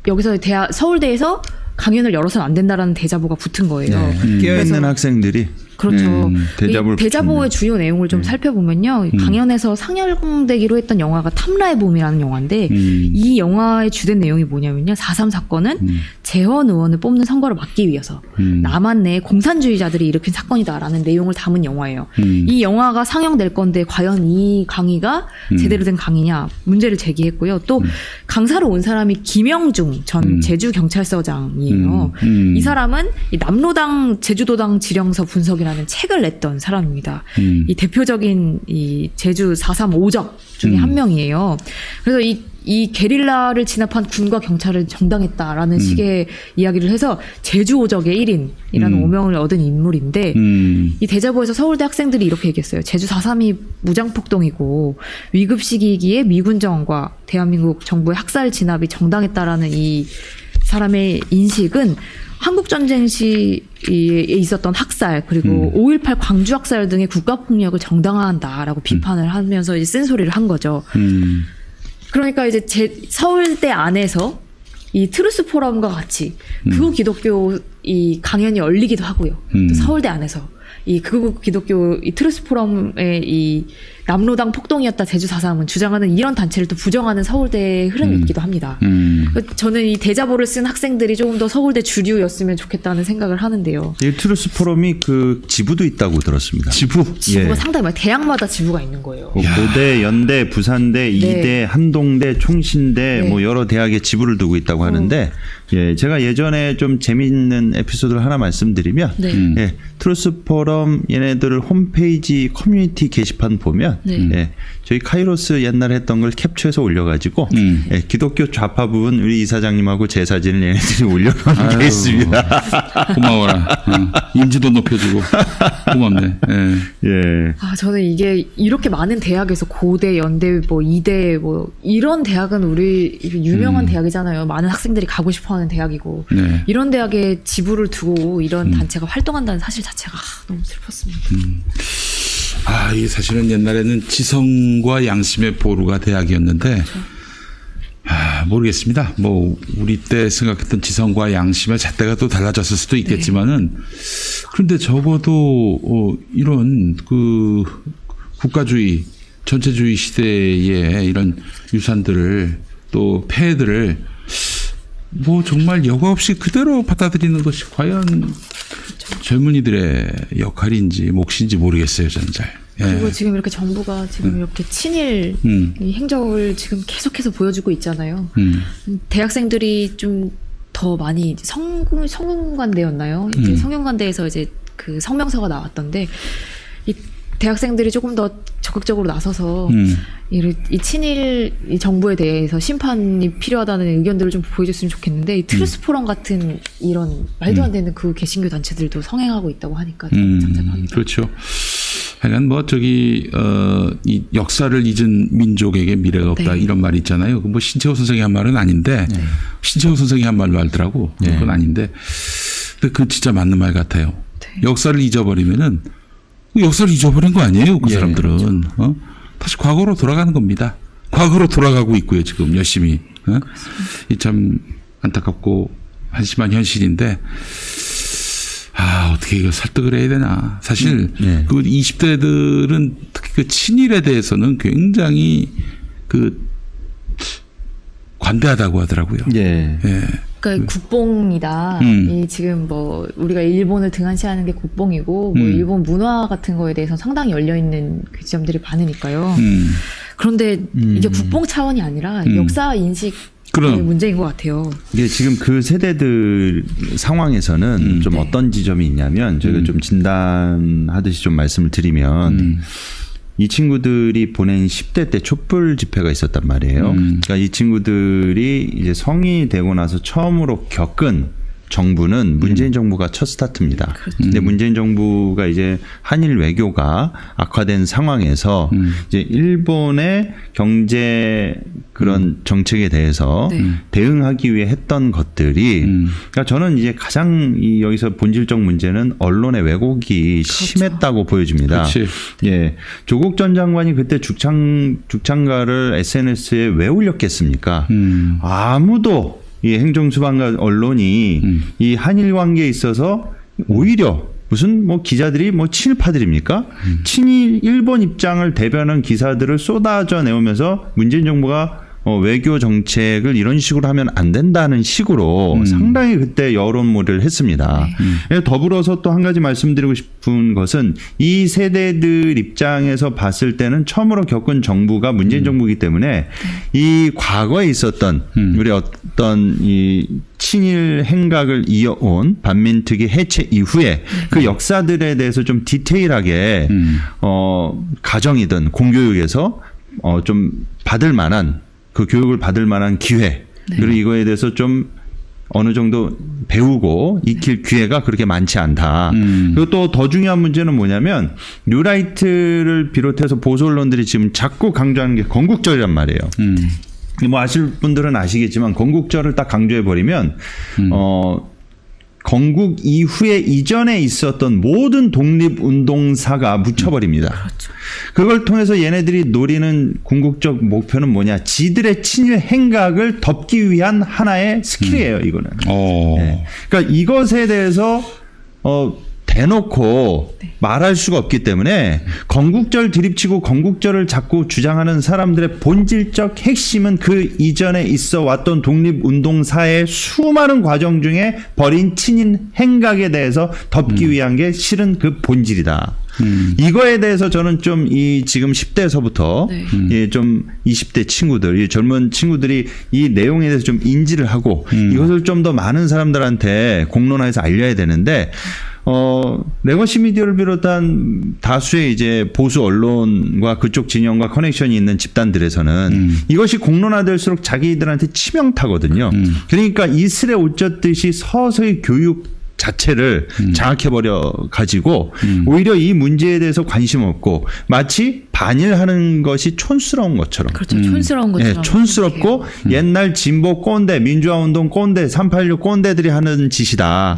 A: 여기서 서울대에서 강연을 열어서는 안 된다라는 대자보가 붙은 거예요.
C: 깨어있는 학생들이
A: 그렇죠.
C: 대자보를
A: 이 대자보의 주요 내용을 좀 살펴보면요. 강연에서 상영되기로 했던 영화가 탐라의 봄이라는 영화인데 이 영화의 주된 내용이 뭐냐면요. 4.3 사건은 재헌 의원을 뽑는 선거를 막기 위해서 남한 내 공산주의자들이 일으킨 사건이다라는 내용을 담은 영화예요. 이 영화가 상영될 건데 과연 이 강의가 제대로 된 강의냐 문제를 제기했고요. 또 강사로 온 사람이 김영중 전 제주경찰서장이에요. 이 사람은 이 남로당 제주도당 지령서 분석이라는 책을 냈던 사람입니다. 이 대표적인 이 제주 4.3 오적 중에 한 명이에요. 그래서 이 게릴라를 진압한 군과 경찰을 정당했다라는 식의 이야기를 해서 제주 오적의 1인이라는 오명을 얻은 인물인데 이 대자보에서 서울대 학생들이 이렇게 얘기했어요. 제주 4.3이 무장폭동이고 위급 시기이기에 미군정과 대한민국 정부의 학살 진압이 정당했다라는 이 사람의 인식은 한국전쟁 시에 있었던 학살 그리고 5.18 광주 학살 등의 국가폭력을 정당화한다라고 비판을 하면서 이제 쓴소리를 한 거죠. 그러니까 이제 서울대 안에서 이 트루스 포럼과 같이 극우 기독교 이 강연이 열리기도 하고요. 또 서울대 안에서 이 극우 기독교 이 트루스 포럼의 이 남로당 폭동이었다 제주 4.3은 주장하는 이런 단체를 또 부정하는 서울대의 흐름이 있기도 합니다. 저는 이 대자보를 쓴 학생들이 조금 더 서울대 주류였으면 좋겠다는 생각을 하는데요.
C: 이 트루스 포럼이 그 지부도 있다고 들었습니다.
A: 지부가
C: 예.
A: 상당히 많아요. 대학마다 지부가 있는 거예요.
C: 고대, 연대, 부산대, 이대, 한동대, 총신대 뭐 여러 대학에 지부를 두고 있다고 하는데 예, 제가 예전에 좀 재미있는 에피소드를 하나 말씀드리면 예, 트루스 포럼 얘네들 홈페이지 커뮤니티 게시판 보면 예, 저희 카이로스 옛날에 했던 걸 캡처해서 올려가지고 예, 기독교 좌파 부분 우리 이사장님하고 제 사진을 얘네들이 올려놓은 게 있습니다.
B: 고마워라. 인지도 높여주고 고맙네.
C: 예.
A: 저는 이게 이렇게 많은 대학에서 고대, 연대, 뭐 이대 뭐 이런 대학은 우리 유명한 대학이잖아요. 많은 학생들이 가고 싶어하는 대학이고
B: 네.
A: 이런 대학에 지부를 두고 이런 단체가 활동한다는 사실 자체가 너무 슬펐습니다.
B: 이게 사실은 옛날에는 지성과 양심의 보루가 대학이었는데, 모르겠습니다. 뭐, 우리 때 생각했던 지성과 양심의 잣대가 또 달라졌을 수도 있겠지만은, 그런데 적어도, 이런 그 국가주의, 전체주의 시대의 이런 유산들을 또 폐해들을 뭐 정말 여과 없이 그대로 받아들이는 것이 과연 젊은이들의 역할인지 몫인지 모르겠어요, 저는 잘.
A: 그리고 지금 이렇게 정부가 지금 이렇게 친일 이 행적을 지금 계속해서 보여주고 있잖아요. 대학생들이 좀 더 많이 성균관대였나요? 이제 성균관대에서 이제 그 성명서가 나왔던데 이 대학생들이 조금 더 적극적으로 나서서 이 친일 이 정부에 대해서 심판이 필요하다는 의견들을 좀 보여줬으면 좋겠는데 이 트루스 포럼 같은 이런 말도 안 되는 그 개신교 단체들도 성행하고 있다고 하니까 좀 착잡합니다.
B: 그렇죠. 하여간 뭐 이 역사를 잊은 민족에게 미래가 없다 이런 말이 있잖아요. 뭐 신채호 선생이 한 말은 아닌데 신채호 선생이 한 말로 알더라고. 그건 아닌데 근데 그 진짜 맞는 말 같아요. 역사를 잊어버리면은 역사를 잊어버린 거 아니에요, 그 사람들은. 다시 과거로 돌아가는 겁니다. 과거로 돌아가고 있고요, 지금 열심히. 이 참 안타깝고 한심한 현실인데, 어떻게 이거 설득을 해야 되나. 사실, 그 20대들은 특히 그 친일에 대해서는 굉장히 관대하다고 하더라고요.
A: 그러니까 국뽕이다. 이 지금 뭐 우리가 일본을 등한시하는 게 국뽕이고 뭐 일본 문화 같은 거에 대해서 상당히 열려 있는 그 지점들이 많으니까요. 그런데 이게 국뽕 차원이 아니라 역사 인식
B: 그럼.
A: 문제인 것 같아요.
C: 이게 지금 그 세대들 상황에서는 좀 어떤 지점이 있냐면 저희가 좀 진단하듯이 좀 말씀을 드리면 이 친구들이 보낸 10대 때 촛불 집회가 있었단 말이에요. 그러니까 이 친구들이 이제 성인이 되고 나서 처음으로 겪은 정부는 문재인 정부가 첫 스타트입니다. 근데 문재인 정부가 이제 한일 외교가 악화된 상황에서 이제 일본의 경제 그런 정책에 대해서 대응하기 위해 했던 것들이 그러니까 저는 이제 가장 여기서 본질적 문제는 언론의 왜곡이 심했다고 보여집니다.
B: 그렇지.
C: 예. 조국 전 장관이 그때 죽창가를 SNS에 왜 올렸겠습니까? 아무도 이 행정수반과 언론이 이 한일 관계에 있어서 오히려 무슨 뭐 기자들이 뭐 친일파들입니까? 친일 일본 입장을 대변한 기사들을 쏟아져 내오면서 문재인 정부가 외교 정책을 이런 식으로 하면 안 된다는 식으로 상당히 그때 여론몰이를 했습니다. 더불어서 또 한 가지 말씀드리고 싶은 것은 이 세대들 입장에서 봤을 때는 처음으로 겪은 정부가 문재인 정부이기 때문에 이 과거에 있었던 우리 어떤 이 친일 행각을 이어온 반민특위 해체 이후에 그 역사들에 대해서 좀 디테일하게 가정이든 공교육에서 좀 받을 만한 그 교육을 받을 만한 기회 그리고 이거에 대해서 좀 어느 정도 배우고 익힐 기회가 그렇게 많지 않다. 그리고 또 더 중요한 문제는 뭐냐면 뉴라이트를 비롯해서 보수 언론들이 지금 자꾸 강조하는 게 건국절이란 말이에요. 뭐 아실 분들은 아시겠지만 건국절을 딱 강조해 버리면 건국 이후에 이전에 있었던 모든 독립운동사가 묻혀버립니다. 그렇죠. 그걸 통해서 얘네들이 노리는 궁극적 목표는 뭐냐? 지들의 친일 행각을 덮기 위한 하나의 스킬이에요. 이거는. 네. 그러니까 이것에 대해서 대놓고 말할 수가 없기 때문에 건국절 드립치고 건국절을 자꾸 주장하는 사람들의 본질적 핵심은 그 이전에 있어 왔던 독립운동사의 수많은 과정 중에 벌인 친일 행각에 대해서 덮기 위한 게 실은 그 본질이다. 이거에 대해서 저는 좀 이 지금 10대에서부터 예, 좀 20대 친구들, 이 젊은 친구들이 이 내용에 대해서 좀 인지를 하고 이것을 좀 더 많은 사람들한테 공론화해서 알려야 되는데 레거시 미디어를 비롯한 다수의 이제 보수 언론과 그쪽 진영과 커넥션이 있는 집단들에서는 이것이 공론화될수록 자기들한테 치명타거든요. 그러니까 이슬에 옷 젖듯이 서서히 교육 자체를 장악해버려 가지고 오히려 이 문제에 대해서 관심 없고 마치 반일하는 것이 촌스러운 것처럼.
A: 그렇죠. 촌스러운 것처럼.
C: 네, 촌스럽고 옛날 진보 꼰대, 민주화운동 꼰대, 386 꼰대들이 하는 짓이다.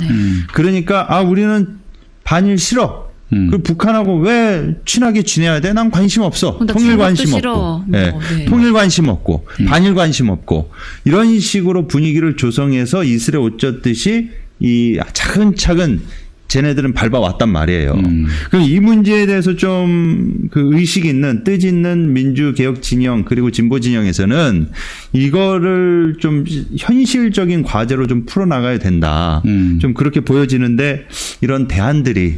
C: 그러니까 우리는 반일 싫어. 그 북한하고 왜 친하게 지내야 돼? 난 관심 없어. 통일 관심 없고. 네. 통일 관심 없고. 반일 관심 없고. 이런 식으로 분위기를 조성해서 이슬에 옷 젖듯이 이 차근차근 쟤네들은 밟아왔단 말이에요. 그럼 이 문제에 대해서 좀 그 의식 있는 뜻 있는 민주개혁 진영 그리고 진보 진영에서는 이거를 좀 현실적인 과제로 좀 풀어나가야 된다. 좀 그렇게 보여지는데 이런 대안들이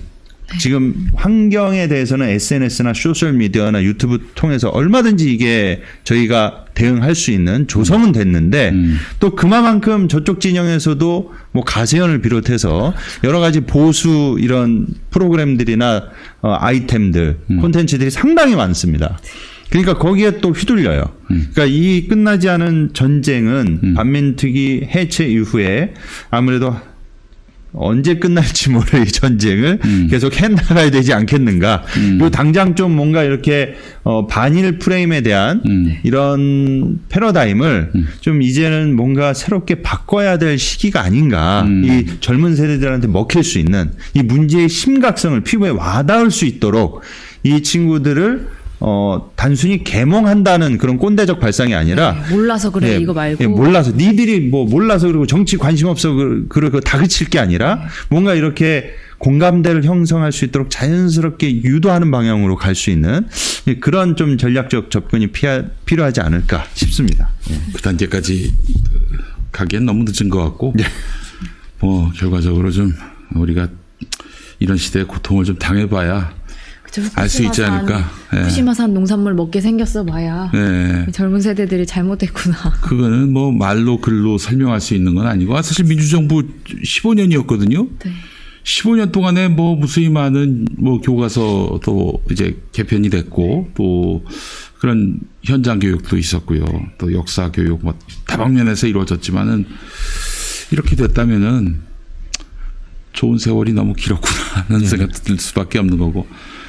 C: 지금 환경에 대해서는 SNS나 소셜미디어나 유튜브 통해서 얼마든지 이게 저희가 대응할 수 있는 조성은 됐는데 또 그만큼 저쪽 진영에서도 뭐 가세연을 비롯해서 여러 가지 보수 이런 프로그램들이나 아이템들, 콘텐츠들이 상당히 많습니다. 그러니까 거기에 또 휘둘려요. 그러니까 이 끝나지 않은 전쟁은 반민특위 해체 이후에 아무래도 언제 끝날지 모를 이 전쟁을 계속 해나가야 되지 않겠는가. 그리고 당장 좀 뭔가 이렇게 반일 프레임에 대한 이런 패러다임을 좀 이제는 뭔가 새롭게 바꿔야 될 시기가 아닌가. 이 젊은 세대들한테 먹힐 수 있는 이 문제의 심각성을 피부에 와닿을 수 있도록 이 친구들을 단순히 계몽한다는 그런 꼰대적 발상이 아니라
A: 몰라서 그래 이거 말고
C: 몰라서 니들이 뭐 몰라서 그리고 정치 관심 없어 그러고 다그칠 게 아니라 뭔가 이렇게 공감대를 형성할 수 있도록 자연스럽게 유도하는 방향으로 갈 수 있는 그런 좀 전략적 접근이 필요하지 않을까 싶습니다.
B: 그 단계까지 가기엔 너무 늦은 것 같고 뭐 결과적으로 좀 우리가 이런 시대의 고통을 좀 당해봐야 알 수 있지 않을까.
A: 후쿠시마산 농산물 먹게 생겼어 봐야 젊은 세대들이 잘못했구나.
B: 그거는 뭐 말로 글로 설명할 수 있는 건 아니고 사실 민주정부 15년이었거든요. 15년 동안에 뭐 무수히 많은 뭐 교과서도 이제 개편이 됐고 또 그런 현장 교육도 있었고요. 또 역사 교육 뭐 다방면에서 이루어졌지만은 이렇게 됐다면은 좋은 세월이 너무 길었구나 하는 생각도 들 수밖에 없는 거고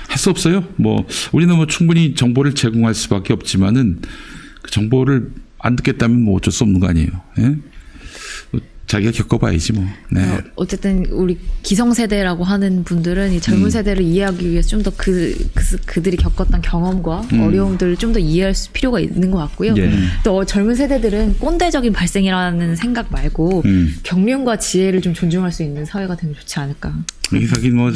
B: 할 수 없어요. 뭐 우리는 뭐 충분히 정보를 제공할 수밖에 없지만은 그 정보를 안 듣겠다면 뭐 어쩔 수 없는 거 아니에요. 예? 뭐 자기가 겪어봐야지 뭐. 네.
A: 어쨌든 우리 기성세대라고 하는 분들은 이 젊은 세대를 이해하기 위해서 좀 더 그들이 겪었던 경험과 어려움들을 좀 더 이해할 필요가 있는 것 같고요. 또 젊은 세대들은 꼰대적인 발생이라는 생각 말고 경륜과 지혜를 좀 존중할 수 있는 사회가 되면 좋지 않을까.
B: 하긴 뭐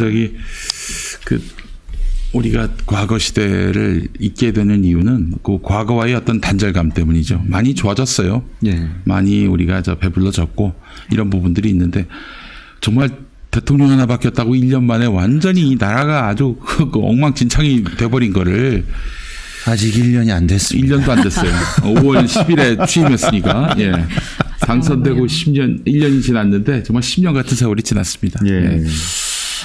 B: 우리가 과거 시대를 잊게 되는 이유는 그 과거와의 어떤 단절감 때문이죠. 많이 좋아졌어요. 많이 우리가 배불러졌고 이런 부분들이 있는데 정말 대통령 하나 바뀌었다고 1년 만에 완전히 이 나라가 아주 엉망진창이 돼버린 거를
C: 아직 1년이 안 됐습니다.
B: 1년도 안 됐어요. 5월 10일에 취임했으니까 당선되고 1년이 지났는데 정말 10년 같은 세월이 지났습니다.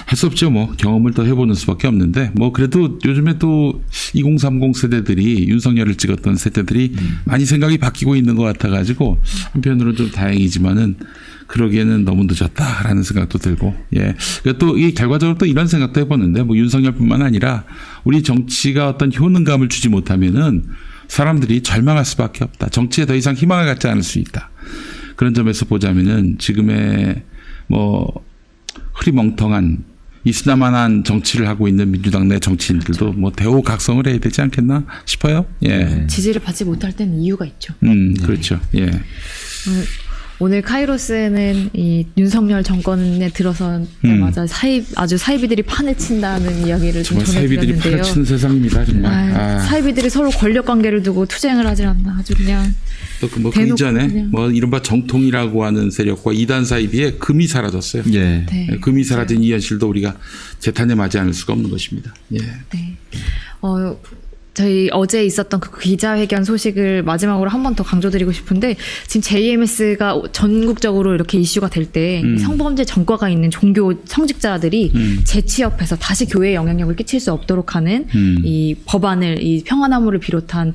B: 할 수 없죠. 뭐 경험을 더 해보는 수밖에 없는데 뭐 그래도 요즘에 또 2030 세대들이 윤석열을 찍었던 세대들이 많이 생각이 바뀌고 있는 것 같아가지고 한편으로는 좀 다행이지만은 그러기에는 너무 늦었다라는 생각도 들고 또 이 결과적으로 또 이런 생각도 해보는데 뭐 윤석열뿐만 아니라 우리 정치가 어떤 효능감을 주지 못하면은 사람들이 절망할 수밖에 없다. 정치에 더 이상 희망을 갖지 않을 수 있다. 그런 점에서 보자면은 지금의 뭐 흐리멍텅한 이스나만한 정치를 하고 있는 민주당 내 정치인들도 뭐 대우각성을 해야 되지 않겠나 싶어요.
A: 지지를 받지 못할 때는 이유가 있죠.
B: 그렇죠.
A: 오늘 카이로스는 이 윤석열 정권에 들어서자마자 아주 사이비들이 판을 친다는 이야기를 좀
B: 사이비들이
A: 전해드렸는데요.
B: 판을 치는 세상입니다, 정말.
A: 사이비들이 서로 권력 관계를 두고 투쟁을 하지 않나 아주 그냥.
B: 또 그 이전에 뭐 이른바 정통이라고 하는 세력과 이단 사이비에 금이 사라졌어요. 금이 사라진 이 현실도 우리가 재탄에 맞지 않을 수가 없는 것입니다.
A: 저희 어제 있었던 그 기자회견 소식을 마지막으로 한 번 더 강조드리고 싶은데 지금 JMS가 전국적으로 이렇게 이슈가 될 때 성범죄 전과가 있는 종교 성직자들이 재취업해서 다시 교회에 영향력을 끼칠 수 없도록 하는 이 법안을 이 평화나무를 비롯한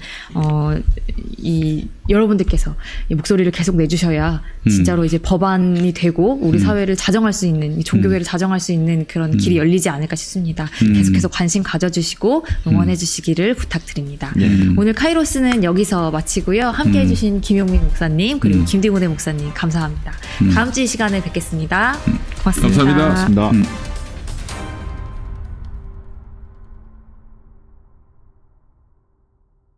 A: 이 여러분들께서 이 목소리를 계속 내주셔야 진짜로 이제 법안이 되고 우리 사회를 자정할 수 있는 이 종교계를 자정할 수 있는 그런 길이 열리지 않을까 싶습니다. 계속해서 관심 가져주시고 응원해 주시기를 부탁드립니다. 오늘 카이로스는 여기서 마치고요. 함께해 주신 김용민 목사님 그리고 김디곤의 목사님 감사합니다. 다음 주 이 시간에 뵙겠습니다. 고맙습니다.
B: 감사합니다.